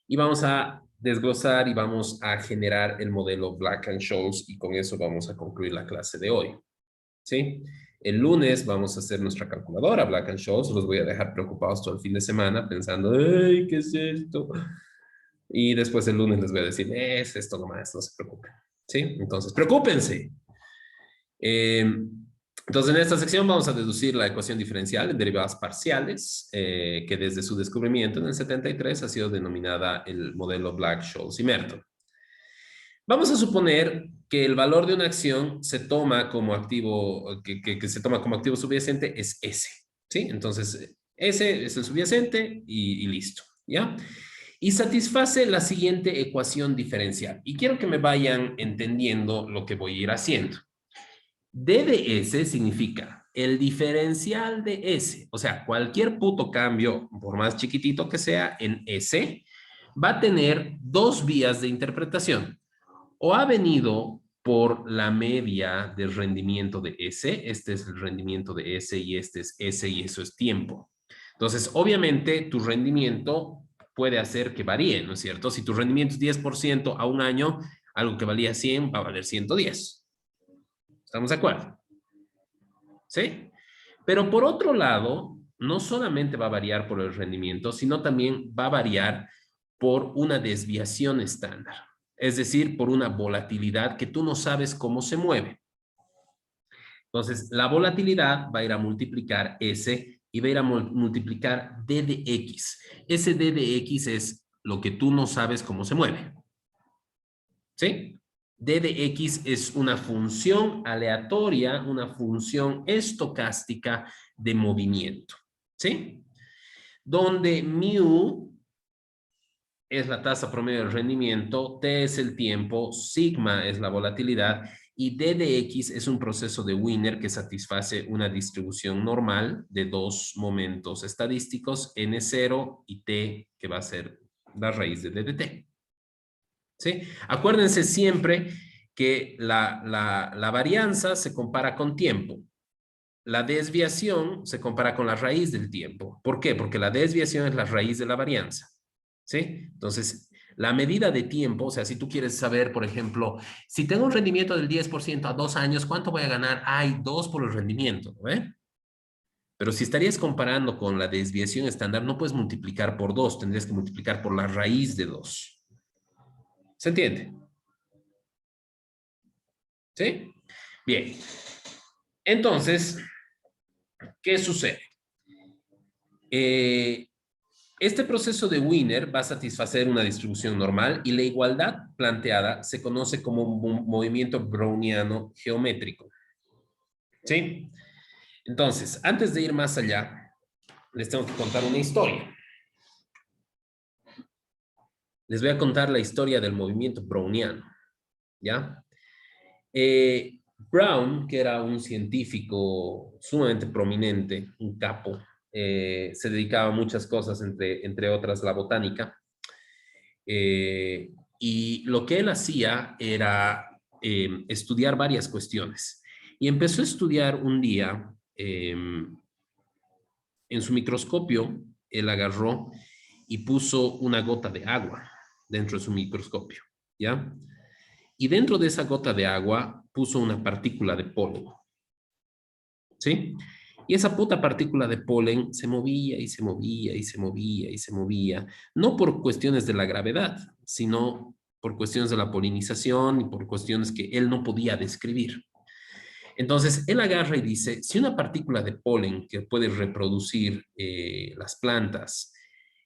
y vamos a desglosar y vamos a generar el modelo Black-Scholes, y con eso vamos a concluir la clase de hoy, ¿sí? El lunes vamos a hacer nuestra calculadora Black-Scholes. Los voy a dejar preocupados todo el fin de semana pensando, ¡ay, qué es esto! Y después el lunes les voy a decir, es esto nomás, no se preocupen, ¿sí? Entonces, preocúpense. Entonces, en esta sección vamos a deducir la ecuación diferencial en derivadas parciales, que desde su descubrimiento en el 73 ha sido denominada el modelo Black-Scholes y Merton. Vamos a suponer que el valor de una acción se toma como activo, que se toma como activo subyacente es S, ¿sí? Entonces, S es el subyacente y listo, ¿ya? Y satisface la siguiente ecuación diferencial. Y quiero que me vayan entendiendo lo que voy a ir haciendo. D de S significa el diferencial de S, o sea, cualquier puto cambio, por más chiquitito que sea, en S, va a tener dos vías de interpretación. O ha venido por la media del rendimiento de S, este es el rendimiento de S y este es S y eso es tiempo. Entonces, obviamente, tu rendimiento puede hacer que varíe, ¿no es cierto? Si tu rendimiento es 10% a un año, algo que valía 100 va a valer 110. ¿Estamos de acuerdo? ¿Sí? Pero por otro lado, no solamente va a variar por el rendimiento, sino también va a variar por una desviación estándar, es decir, por una volatilidad que tú no sabes cómo se mueve. Entonces, la volatilidad va a ir a multiplicar S y va a ir a multiplicar D de X. Ese D de X es lo que tú no sabes cómo se mueve. ¿Sí? D de X es una función aleatoria, una función estocástica de movimiento. ¿Sí? Donde mu es la tasa promedio del rendimiento, T es el tiempo, sigma es la volatilidad y D de X es un proceso de Wiener que satisface una distribución normal de dos momentos estadísticos, N0 y T, que va a ser la raíz de D de T. ¿Sí? Acuérdense siempre que la varianza se compara con tiempo. La desviación se compara con la raíz del tiempo. ¿Por qué? Porque la desviación es la raíz de la varianza. ¿Sí? Entonces, la medida de tiempo, o sea, si tú quieres saber, por ejemplo, si tengo un rendimiento del 10% a 2 años, ¿cuánto voy a ganar? Hay 2 por el rendimiento, ¿no? Pero si estarías comparando con la desviación estándar, no puedes multiplicar por 2, tendrías que multiplicar por la raíz de 2. ¿Se entiende? ¿Sí? Bien. Entonces, ¿qué sucede? Este proceso de Wiener va a satisfacer una distribución normal y la igualdad planteada se conoce como un movimiento browniano geométrico. ¿Sí? Entonces, antes de ir más allá, les tengo que contar una historia. Les voy a contar la historia del movimiento browniano. ¿Ya? Brown, que era un científico sumamente prominente, un capo, se dedicaba a muchas cosas, entre otras la botánica. Y lo que él hacía era estudiar varias cuestiones. Y empezó a estudiar un día, en su microscopio, él agarró y puso una gota de agua dentro de su microscopio, ¿ya? Y dentro de esa gota de agua puso una partícula de polen, ¿sí? Y esa puta partícula de polen se movía y se movía y se movía y se movía, no por cuestiones de la gravedad, sino por cuestiones de la polinización y por cuestiones que él no podía describir. Entonces, él agarra y dice, si una partícula de polen que puede reproducir las plantas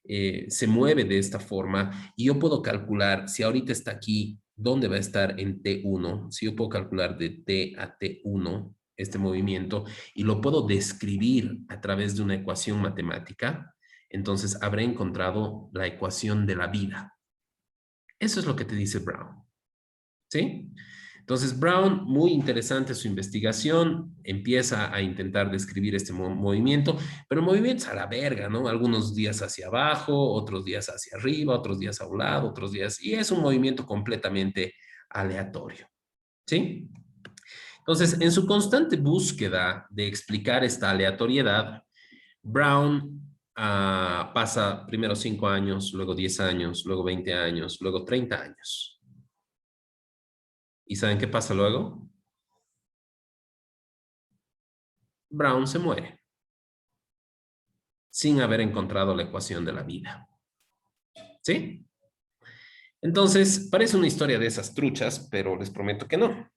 se mueve de esta forma, y yo puedo calcular si ahorita está aquí, ¿dónde va a estar en T1? Si yo puedo calcular de T a T1 este movimiento y lo puedo describir a través de una ecuación matemática, entonces habré encontrado la ecuación de la vida. Eso es lo que te dice Brown. ¿Sí? Entonces Brown, muy interesante su investigación, empieza a intentar describir este movimiento, pero el movimiento es a la verga, ¿no? Algunos días hacia abajo, otros días hacia arriba, otros días a un lado, otros días... Y es un movimiento completamente aleatorio, ¿sí? Entonces, en su constante búsqueda de explicar esta aleatoriedad, Brown pasa primero 5 años, luego 10 años, luego 20 años, luego 30 años. ¿Y saben qué pasa luego? Brown se muere sin haber encontrado la ecuación de la vida. ¿Sí? Entonces, parece una historia de esas truchas, pero les prometo que no.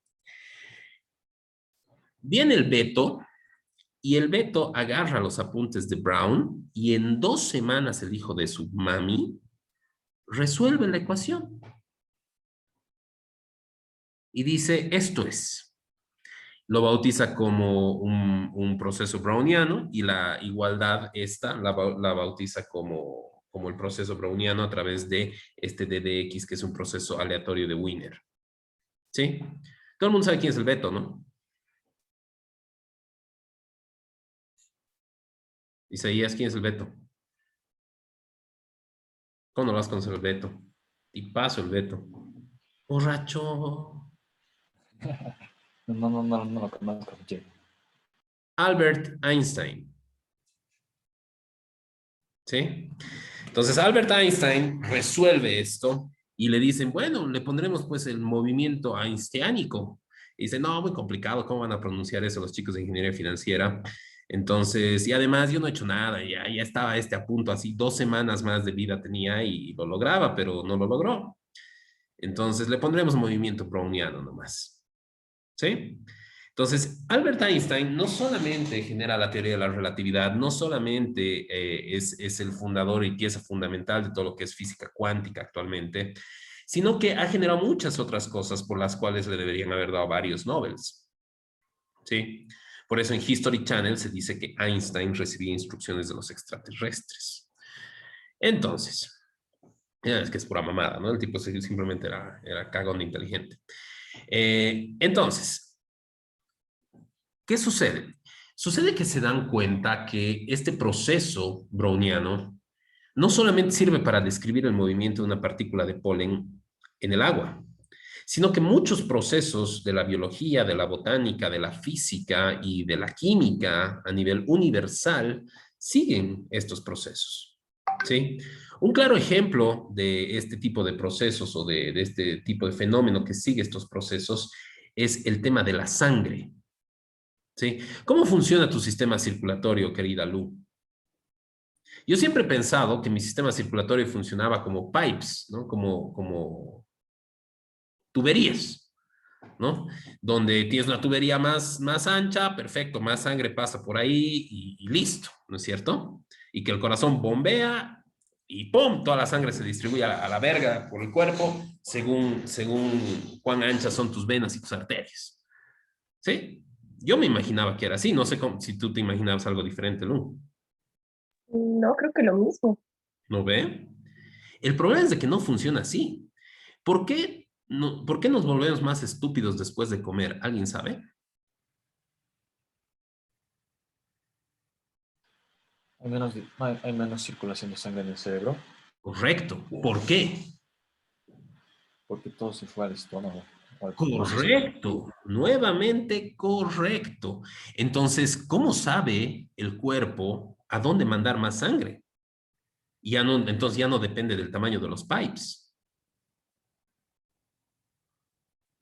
Viene el Beto, y el Beto agarra los apuntes de Brown, y en 2 semanas el hijo de su mami resuelve la ecuación. Y dice, esto es. Lo bautiza como un proceso browniano, y la igualdad esta la bautiza como el proceso browniano a través de este D de X, que es un proceso aleatorio de Wiener. ¿Sí? Todo el mundo sabe quién es el Beto, ¿no? Isaías, ¿quién es el Beto? ¿Cómo no vas a conocer el Beto? Y paso el Beto. Borracho. No lo conozco. Albert Einstein. ¿Sí? Entonces Albert Einstein resuelve esto y le dicen, bueno, le pondremos pues el movimiento einsteinico. Y dice, no, muy complicado, ¿cómo van a pronunciar eso los chicos de ingeniería financiera? Entonces, y además yo no he hecho nada, ya estaba a punto, así 2 semanas más de vida tenía y lo lograba, pero no lo logró. Entonces le pondremos movimiento browniano nomás. ¿Sí? Entonces, Albert Einstein no solamente genera la teoría de la relatividad, no solamente es el fundador y pieza fundamental de todo lo que es física cuántica actualmente, sino que ha generado muchas otras cosas por las cuales le deberían haber dado varios Nobels. ¿Sí? Por eso en History Channel se dice que Einstein recibía instrucciones de los extraterrestres. Entonces, es que es pura mamada, ¿no? El tipo simplemente era cagón de inteligente. Entonces, ¿qué sucede? Sucede que se dan cuenta que este proceso browniano no solamente sirve para describir el movimiento de una partícula de polen en el agua, sino que muchos procesos de la biología, de la botánica, de la física y de la química a nivel universal siguen estos procesos, ¿sí? Un claro ejemplo de este tipo de procesos o de este tipo de fenómeno que sigue estos procesos es el tema de la sangre. ¿Sí? ¿Cómo funciona tu sistema circulatorio, querida Lu? Yo siempre he pensado que mi sistema circulatorio funcionaba como pipes, ¿no? Como tuberías, ¿no? Donde tienes una tubería más ancha, perfecto, más sangre pasa por ahí y listo, ¿no es cierto? Y que el corazón bombea y ¡pum! Toda la sangre se distribuye a la verga por el cuerpo según cuán anchas son tus venas y tus arterias. ¿Sí? Yo me imaginaba que era así, no sé si tú te imaginabas algo diferente, ¿no? No, creo que lo mismo. ¿No ve? El problema es de que no funciona así. ¿Por qué nos volvemos más estúpidos después de comer? ¿Alguien sabe? Hay menos circulación de sangre en el cerebro Correcto. ¿Por qué? porque todo se fue al estómago. Correcto. Nuevamente correcto. Entonces, ¿cómo sabe el cuerpo a dónde mandar más sangre? Entonces ya no depende del tamaño de los pipes.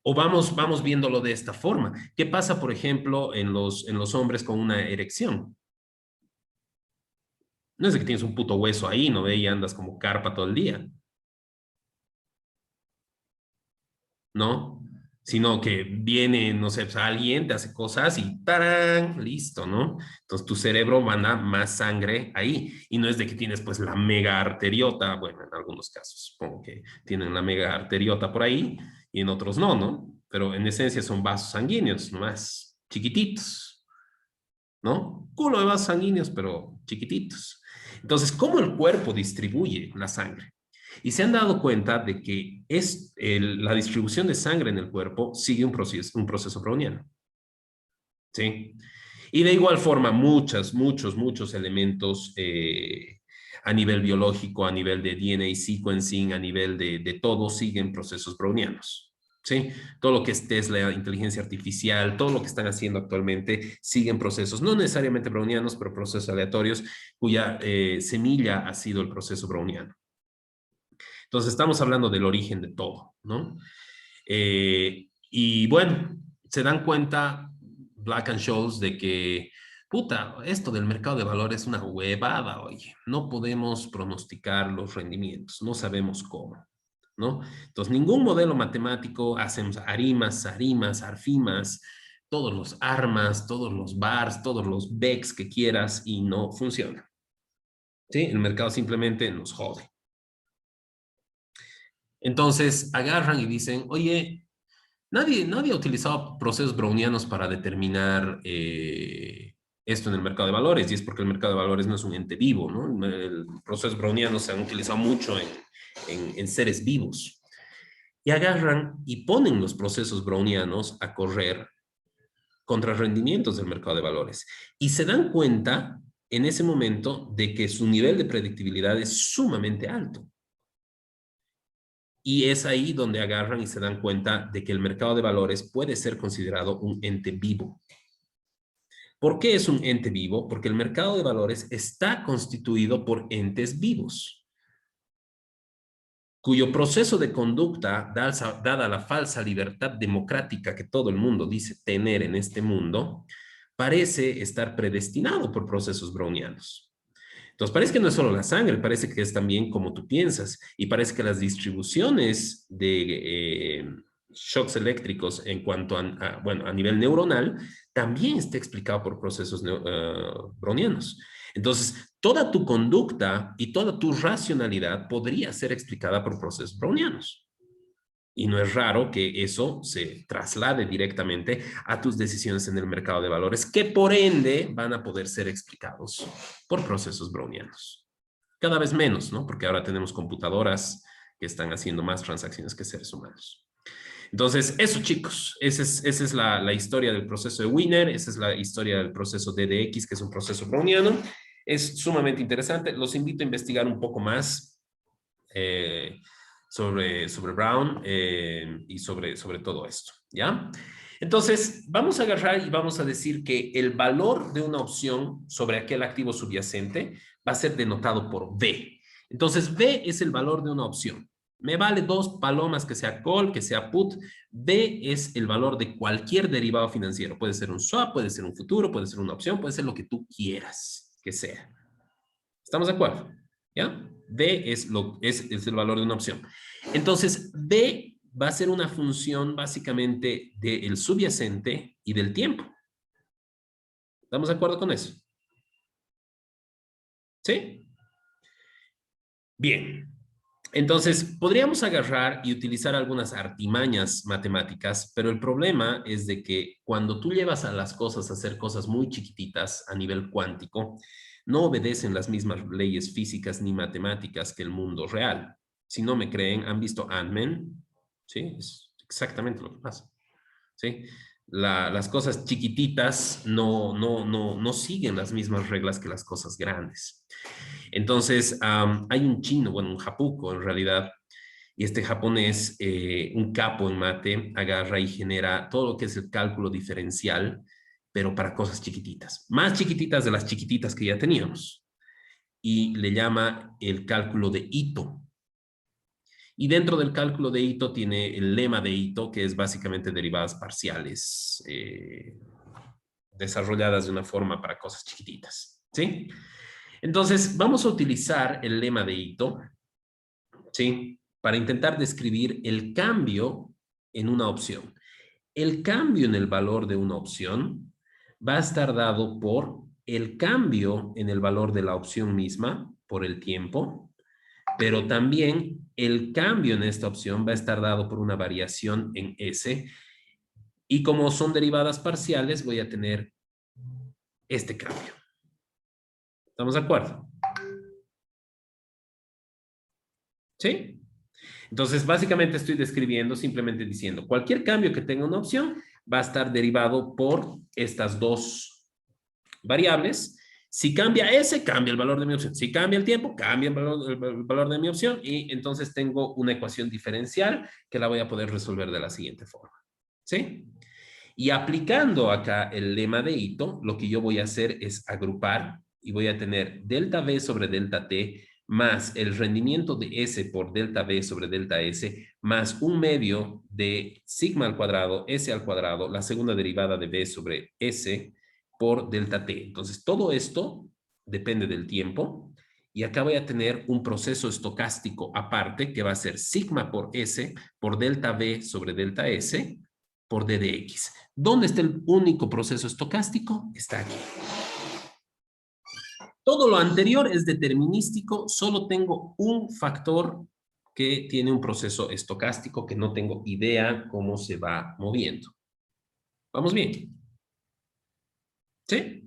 O vamos viéndolo de esta forma. ¿Qué pasa, por ejemplo, en los hombres con una erección? No es de que tienes un puto hueso ahí, ¿no ve? Y andas como carpa todo el día. ¿No? Sino que viene, no sé, pues, alguien te hace cosas y ¡tarán! Listo, ¿no? Entonces tu cerebro manda más sangre ahí. Y no es de que tienes pues la mega arteriota, bueno, en algunos casos supongo que tienen la mega arteriota por ahí y en otros no, ¿no? Pero en esencia son vasos sanguíneos, nomás chiquititos, ¿no? Culo de vasos sanguíneos, pero chiquititos. Entonces, ¿cómo el cuerpo distribuye la sangre? Y se han dado cuenta de que la distribución de sangre en el cuerpo sigue un proceso browniano. ¿Sí? Y de igual forma, muchos elementos a nivel biológico, a nivel de DNA sequencing, a nivel de todo, siguen procesos brownianos. ¿Sí? Todo lo que es Tesla, inteligencia artificial, todo lo que están haciendo actualmente siguen procesos, no necesariamente brownianos, pero procesos aleatorios, cuya semilla ha sido el proceso browniano. Entonces, estamos hablando del origen de todo, ¿no? Y bueno, se dan cuenta Black and Scholes de que, puta, esto del mercado de valores es una huevada, oye. No podemos pronosticar los rendimientos, no sabemos cómo, ¿no? Entonces, ningún modelo matemático, hacemos arimas, arfimas, todos los armas, todos los bars, todos los BECs que quieras y no funciona. ¿Sí? El mercado simplemente nos jode. Entonces agarran y dicen, oye, nadie ha utilizado procesos brownianos para determinar esto en el mercado de valores, y es porque el mercado de valores no es un ente vivo, ¿no? El procesos brownianos se han utilizado mucho en seres vivos. Y agarran y ponen los procesos brownianos a correr contra rendimientos del mercado de valores. Y se dan cuenta en ese momento de que su nivel de predictibilidad es sumamente alto. Y es ahí donde agarran y se dan cuenta de que el mercado de valores puede ser considerado un ente vivo. ¿Por qué es un ente vivo? Porque el mercado de valores está constituido por entes vivos, cuyo proceso de conducta, dada la falsa libertad democrática que todo el mundo dice tener en este mundo, parece estar predestinado por procesos brownianos. Entonces, parece que no es solo la sangre, parece que es también como tú piensas, y parece que las distribuciones shocks eléctricos en cuanto bueno, a nivel neuronal, también está explicado por procesos brownianos. Entonces, toda tu conducta y toda tu racionalidad podría ser explicada por procesos brownianos. Y no es raro que eso se traslade directamente a tus decisiones en el mercado de valores, que por ende van a poder ser explicados por procesos brownianos. Cada vez menos, ¿no? Porque ahora tenemos computadoras que están haciendo más transacciones que seres humanos. Entonces, eso, chicos, esa es la historia del proceso de Wiener, esa es la historia del proceso DDX, que es un proceso browniano. Es sumamente interesante. Los invito a investigar un poco más sobre Brown y sobre todo esto, ¿ya? Entonces, vamos a agarrar y vamos a decir que el valor de una opción sobre aquel activo subyacente va a ser denotado por V. Entonces, V es el valor de una opción. Me vale 2 palomas, que sea call, que sea put. V es el valor de cualquier derivado financiero. Puede ser un swap, puede ser un futuro, puede ser una opción, puede ser lo que tú quieras que sea. ¿Estamos de acuerdo? ¿Ya? V es el valor de una opción. Entonces, V va a ser una función básicamente del subyacente y del tiempo. ¿Estamos de acuerdo con eso? ¿Sí? Bien. Entonces, podríamos agarrar y utilizar algunas artimañas matemáticas, pero el problema es de que cuando tú llevas a las cosas a hacer cosas muy chiquititas a nivel cuántico, no obedecen las mismas leyes físicas ni matemáticas que el mundo real. Si no me creen, ¿han visto Ant-Man? Sí, es exactamente lo que pasa. ¿Sí? Las cosas chiquititas no siguen las mismas reglas que las cosas grandes. Entonces, hay un chino, bueno, un japuco en realidad, y este japonés, un capo en mate, agarra y genera todo lo que es el cálculo diferencial, pero para cosas chiquititas, más chiquititas de las chiquititas que ya teníamos, y le llama el cálculo de Ito. Y dentro del cálculo de Ito tiene el lema de Ito, que es básicamente derivadas parciales desarrolladas de una forma para cosas chiquititas, ¿sí? Entonces, vamos a utilizar el lema de Ito, ¿sí? Para intentar describir el cambio en una opción. El cambio en el valor de una opción va a estar dado por el cambio en el valor de la opción misma, por el tiempo, pero también el cambio en esta opción va a estar dado por una variación en S, y como son derivadas parciales, voy a tener este cambio. ¿Estamos de acuerdo? ¿Sí? Entonces, básicamente estoy describiendo, simplemente diciendo, cualquier cambio que tenga una opción va a estar derivado por estas dos variables. Si cambia S, cambia el valor de mi opción. Si cambia el tiempo, cambia el valor de mi opción, y entonces tengo una ecuación diferencial que la voy a poder resolver de la siguiente forma. ¿Sí? Y aplicando acá el lema de Ito, lo que yo voy a hacer es agrupar y voy a tener delta V sobre delta T más el rendimiento de S por delta V sobre delta S más un medio de sigma al cuadrado, S al cuadrado, la segunda derivada de V sobre S por delta T. Entonces, todo esto depende del tiempo, y acá voy a tener un proceso estocástico aparte que va a ser sigma por S por delta V sobre delta S por d de x. ¿Dónde está el único proceso estocástico? Está aquí. Todo lo anterior es determinístico, solo tengo un factor que tiene un proceso estocástico que no tengo idea cómo se va moviendo. ¿Vamos bien? ¿Sí?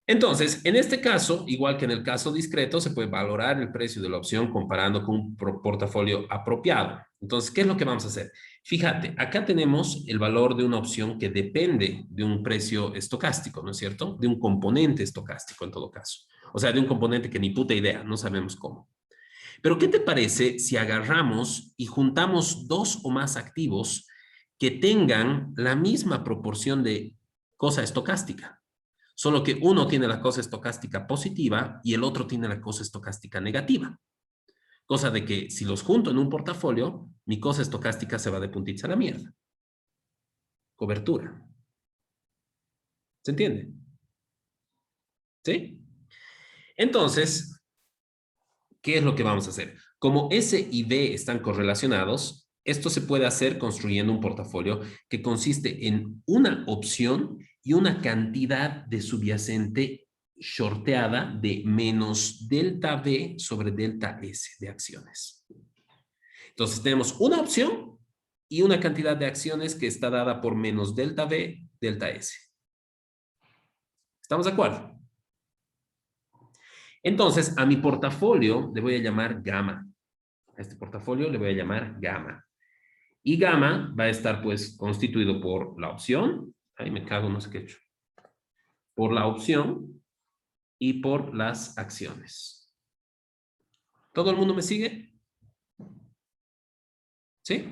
Entonces, en este caso, igual que en el caso discreto, se puede valorar el precio de la opción comparando con un portafolio apropiado. Entonces, ¿qué es lo que vamos a hacer? Fíjate, acá tenemos el valor de una opción que depende de un precio estocástico, ¿no es cierto? De un componente estocástico en todo caso. O sea, de un componente que ni puta idea, no sabemos cómo. Pero, ¿qué te parece si agarramos y juntamos dos o más activos que tengan la misma proporción de cosa estocástica? Solo que uno tiene la cosa estocástica positiva y el otro tiene la cosa estocástica negativa. Cosa de que si los junto en un portafolio, mi cosa estocástica se va de puntita a la mierda. Cobertura. ¿Se entiende? ¿Sí? Entonces, ¿qué es lo que vamos a hacer? Como S y B están correlacionados, Esto se puede hacer construyendo un portafolio que consiste en una opción y una cantidad de subyacente shorteada de menos delta V sobre delta S de acciones. Entonces tenemos una opción y una cantidad de acciones que está dada por menos delta V, delta S. ¿Estamos de acuerdo? Entonces, a mi portafolio le voy a llamar gamma. A este portafolio le voy a llamar gamma. Y gamma va a estar, pues, constituido por la opción. Ahí me cago, no sé qué he hecho. Por la opción y por las acciones. ¿Todo el mundo me sigue? ¿Sí?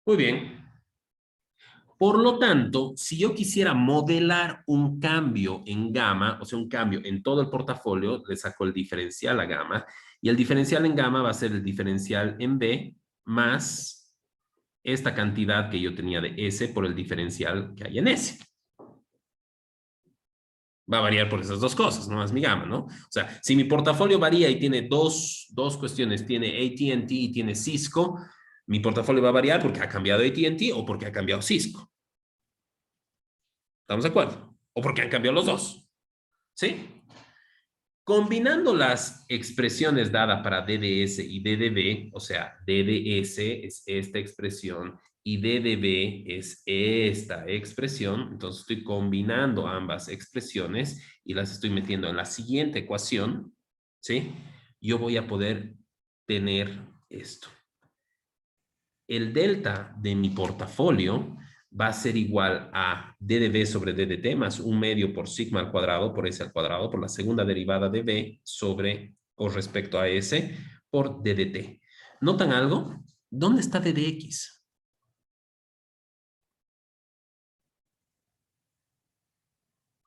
Muy bien. Por lo tanto, si yo quisiera modelar un cambio en gamma, o sea, un cambio en todo el portafolio, le saco el diferencial a gamma, y el diferencial en gamma va a ser el diferencial en B más esta cantidad que yo tenía de S por el diferencial que hay en S. Va a variar por esas dos cosas, no es mi gamma, ¿no? O sea, si mi portafolio varía y tiene dos cuestiones, tiene AT&T y tiene Cisco, mi portafolio va a variar porque ha cambiado AT&T o porque ha cambiado Cisco. ¿Estamos de acuerdo? O porque han cambiado los dos. ¿Sí? Combinando las expresiones dadas para DDS y DDB, o sea, DDS es esta expresión y DDB es esta expresión, entonces estoy combinando ambas expresiones y las estoy metiendo en la siguiente ecuación, ¿sí? Yo voy a poder tener esto. El delta de mi portafolio va a ser igual a DDB sobre DDT más 1/2 por sigma al cuadrado por S al cuadrado por la segunda derivada de B sobre, con respecto a S, por DDT. ¿Notan algo? ¿Dónde está DDX?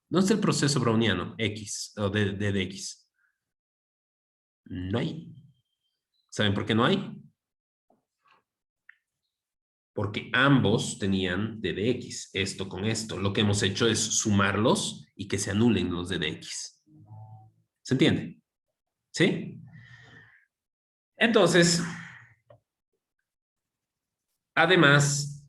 ¿Dónde está el proceso browniano? X o DDX. No hay. ¿Saben por qué no hay? Porque ambos tenían DDX, esto con esto. Lo que hemos hecho es sumarlos y que se anulen los DDX. ¿Se entiende? ¿Sí? Entonces, además,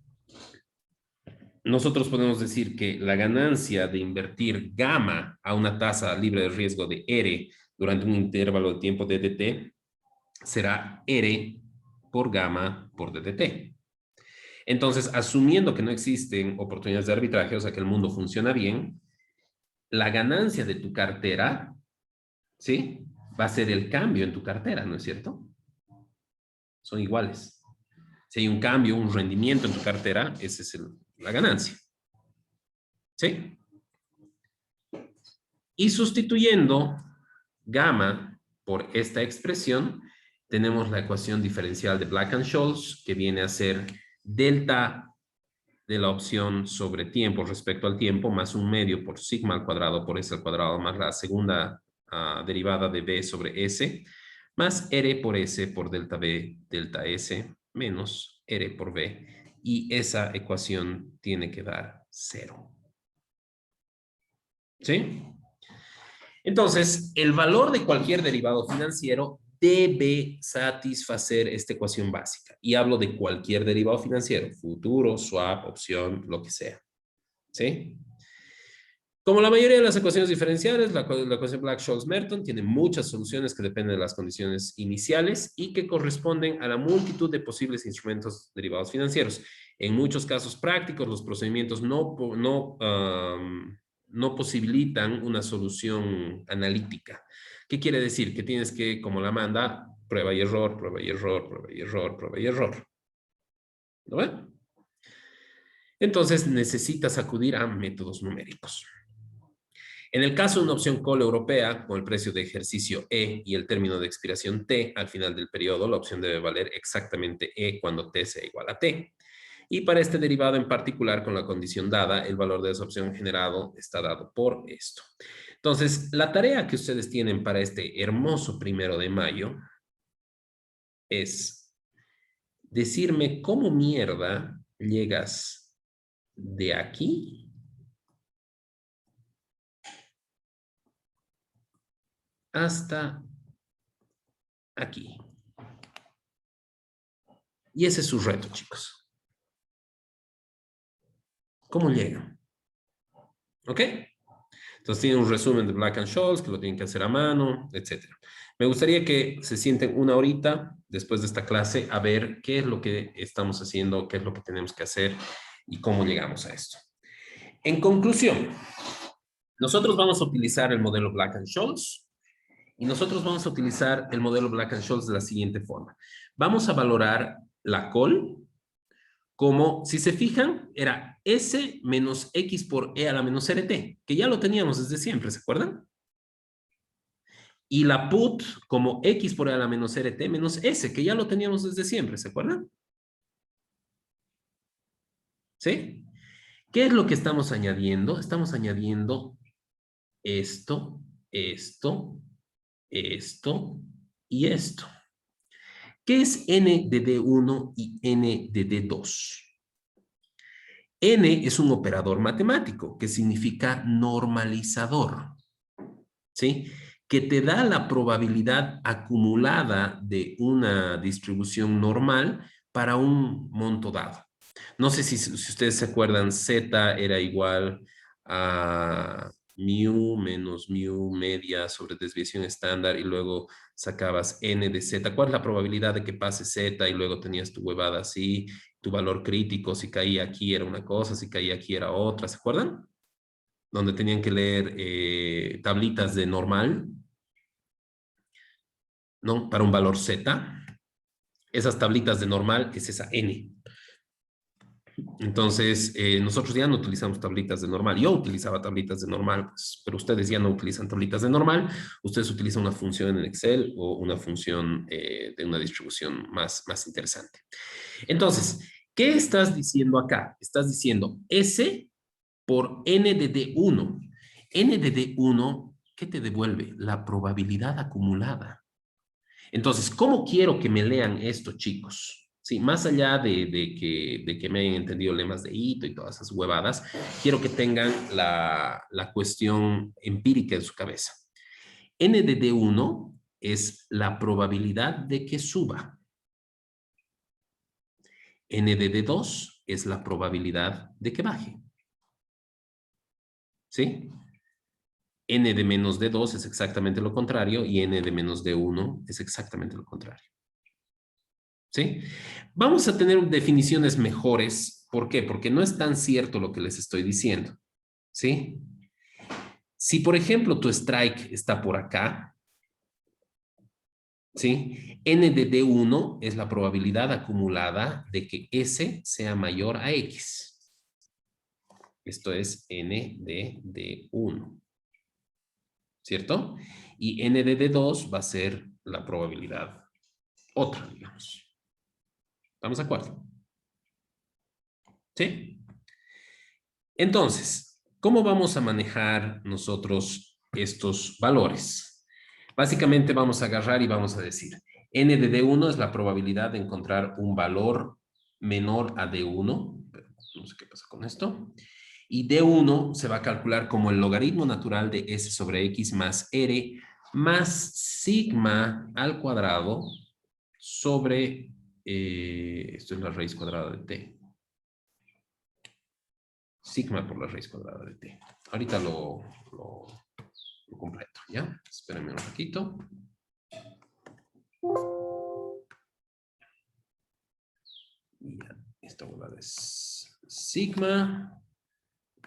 nosotros podemos decir que la ganancia de invertir gamma a una tasa libre de riesgo de R durante un intervalo de tiempo DDT será R por gamma por DDT. Entonces, asumiendo que no existen oportunidades de arbitraje, o sea que el mundo funciona bien, la ganancia de tu cartera, ¿sí? Va a ser el cambio en tu cartera, ¿no es cierto? Son iguales. Si hay un cambio, un rendimiento en tu cartera, esa es la ganancia. ¿Sí? Y sustituyendo gamma por esta expresión, tenemos la ecuación diferencial de Black-Scholes, que viene a ser delta de la opción sobre tiempo respecto al tiempo, más 1/2 por sigma al cuadrado por S al cuadrado, más la segunda derivada de B sobre S, más R por S por delta B, delta S, menos R por B. Y esa ecuación tiene que dar 0. ¿Sí? Entonces, el valor de cualquier derivado financiero debe satisfacer esta ecuación básica. Y hablo de cualquier derivado financiero, futuro, swap, opción, lo que sea. ¿Sí? Como la mayoría de las ecuaciones diferenciales, la ecuación Black-Scholes-Merton tiene muchas soluciones que dependen de las condiciones iniciales y que corresponden a la multitud de posibles instrumentos derivados financieros. En muchos casos prácticos, los procedimientos no posibilitan una solución analítica. ¿Qué quiere decir? Que tienes que, como la manda, prueba y error, prueba y error, prueba y error, prueba y error. ¿Lo ven? Entonces necesitas acudir a métodos numéricos. En el caso de una opción call europea, con el precio de ejercicio E y el término de expiración T al final del periodo, la opción debe valer exactamente E cuando T sea igual a T. Y para este derivado en particular, con la condición dada, el valor de esa opción generado está dado por esto. Entonces, la tarea que ustedes tienen para este hermoso 1 de mayo es decirme cómo mierda llegas de aquí hasta aquí. Y ese es su reto, chicos. ¿Cómo llegan? ¿Ok? Entonces tienen un resumen de Black-Scholes que lo tienen que hacer a mano, etc. Me gustaría que se sienten una horita después de esta clase a ver qué es lo que estamos haciendo, qué es lo que tenemos que hacer y cómo llegamos a esto. En conclusión, nosotros vamos a utilizar el modelo Black-Scholes y nosotros vamos a utilizar el modelo Black-Scholes de la siguiente forma. Vamos a valorar la col como, si se fijan, era S menos X por E a la menos RT, que ya lo teníamos desde siempre, ¿se acuerdan? Y la put como X por E a la menos RT menos S, que ya lo teníamos desde siempre, ¿se acuerdan? ¿Sí? ¿Qué es lo que estamos añadiendo? Estamos añadiendo esto, esto, esto y esto. ¿Qué es n de D1 y n de D2? N es un operador matemático que significa normalizador, ¿sí? Que te da la probabilidad acumulada de una distribución normal para un monto dado. No sé si ustedes se acuerdan, Z era igual a mu menos mu media sobre desviación estándar y luego sacabas n de z. ¿Cuál es la probabilidad de que pase z y luego tenías tu huevada así, tu valor crítico, si caía aquí era una cosa, si caía aquí era otra, ¿se acuerdan? Donde tenían que leer tablitas de normal, ¿no? Para un valor z. Esas tablitas de normal es esa n. Entonces, nosotros ya no utilizamos tablitas de normal. Yo utilizaba tablitas de normal, pues, pero ustedes ya no utilizan tablitas de normal. Ustedes utilizan una función en Excel o una función de una distribución más interesante. Entonces, ¿qué estás diciendo acá? Estás diciendo S por N de D1. N de D1, ¿qué te devuelve? La probabilidad acumulada. Entonces, ¿cómo quiero que me lean esto, chicos? Sí, más allá de que me hayan entendido lemas de Ito y todas esas huevadas, quiero que tengan la cuestión empírica en su cabeza. N de D1 es la probabilidad de que suba. N de D2 es la probabilidad de que baje. ¿Sí? N de menos D2 es exactamente lo contrario y N de menos D1 es exactamente lo contrario. ¿Sí? Vamos a tener definiciones mejores. ¿Por qué? Porque no es tan cierto lo que les estoy diciendo. ¿Sí? Si, por ejemplo, tu strike está por acá, ¿sí? N de D1 es la probabilidad acumulada de que S sea mayor a X. Esto es N de D1. ¿Cierto? Y N de D2 va a ser la probabilidad otra, digamos. ¿Estamos de acuerdo? ¿Sí? Entonces, ¿cómo vamos a manejar nosotros estos valores? Básicamente vamos a agarrar y vamos a decir, N de D1 es la probabilidad de encontrar un valor menor a D1, pero no sé qué pasa con esto, y D1 se va a calcular como el logaritmo natural de S sobre X más R más sigma al cuadrado sobre, esto es la raíz cuadrada de T. Sigma por la raíz cuadrada de T. Ahorita lo completo, ¿ya? Espérenme un ratito. Ya, esta huevada es sigma.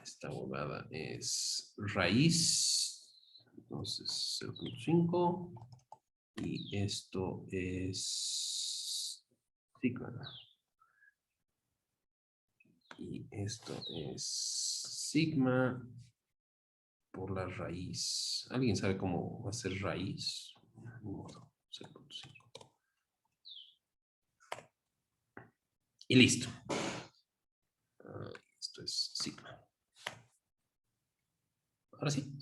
Esta huevada es raíz. Entonces, 0.5. Y esto es sigma. Y esto es sigma por la raíz. ¿Alguien sabe cómo va a ser raíz? 0.5. Y listo. Esto es sigma. Ahora sí.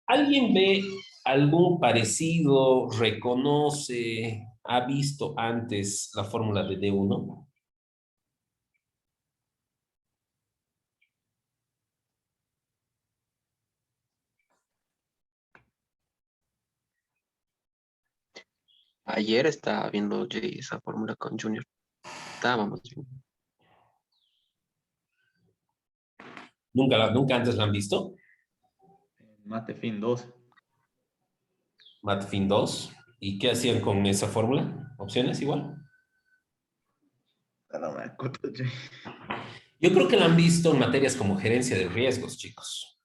¿Alguien ve algún parecido, reconoce, ha visto antes la fórmula de D1? Ayer estaba viendo Jay esa fórmula con Junior. Estábamos viendo. ¿Nunca antes la han visto? Mate fin 2. Matfin 2. ¿Y qué hacían con esa fórmula? ¿Opciones igual? No me acuerdo, che. Yo creo que la han visto en materias como gerencia de riesgos, chicos.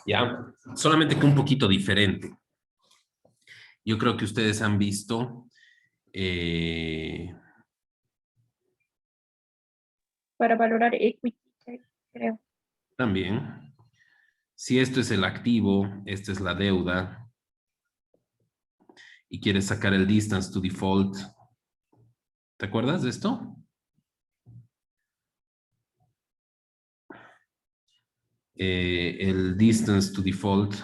Ya, solamente que un poquito diferente. Yo creo que ustedes han visto Para valorar equity, creo. también, si esto es el activo, esta es la deuda, y quieres sacar el distance to default, ¿te acuerdas de esto? El distance to default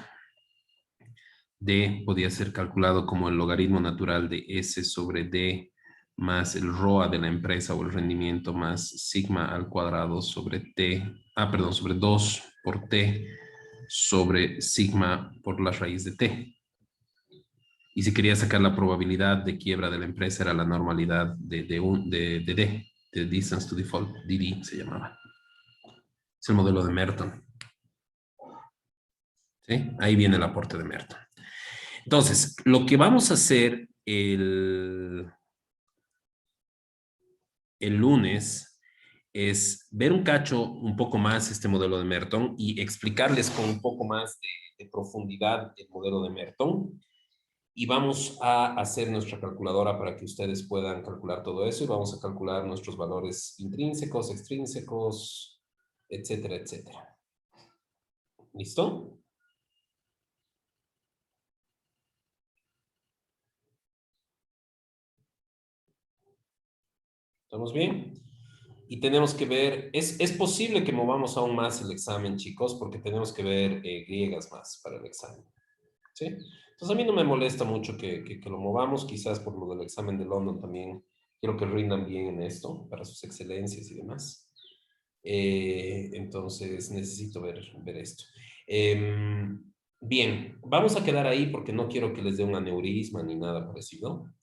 D podía ser calculado como el logaritmo natural de S sobre D más el ROA de la empresa o el rendimiento más sigma al cuadrado sobre sobre 2 por T sobre sigma por la raíz de T. Y si quería sacar la probabilidad de quiebra de la empresa era la normalidad de D, de distance to default, DD se llamaba. Es el modelo de Merton. ¿Sí? Ahí viene el aporte de Merton. Entonces, lo que vamos a hacer el lunes es ver un cacho un poco más este modelo de Merton y explicarles con un poco más de profundidad el modelo de Merton. Y vamos a hacer nuestra calculadora para que ustedes puedan calcular todo eso y vamos a calcular nuestros valores intrínsecos, extrínsecos, etcétera, etcétera. ¿Listo? ¿Estamos bien? Y tenemos que ver, es posible que movamos aún más el examen, chicos, porque tenemos que ver griegas más para el examen. ¿Sí? Entonces a mí no me molesta mucho que lo movamos, quizás por lo del examen de London también. Quiero que rindan bien en esto, para sus excelencias y demás. Entonces necesito ver esto. Bien, vamos a quedar ahí porque no quiero que les dé un aneurisma ni nada parecido.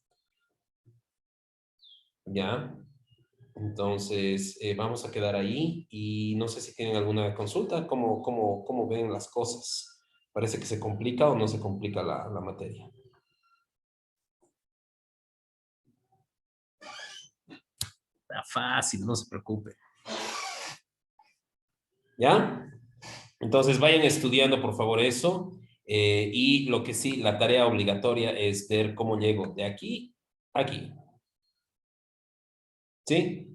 ¿Ya? Entonces, vamos a quedar ahí y no sé si tienen alguna consulta, ¿cómo ven las cosas? ¿Parece que se complica o no se complica la materia? Está fácil, no se preocupe. ¿Ya? Entonces, vayan estudiando, por favor, eso. Y lo que sí, la tarea obligatoria es ver cómo llego de aquí a aquí. ¿Sí?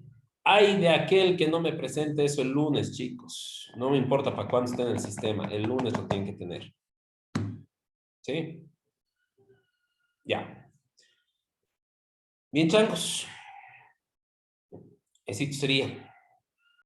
Hay de aquel que no me presente eso el lunes, chicos. No me importa para cuándo esté en el sistema. El lunes lo tienen que tener. ¿Sí? Ya. Bien, changos. Eso sería.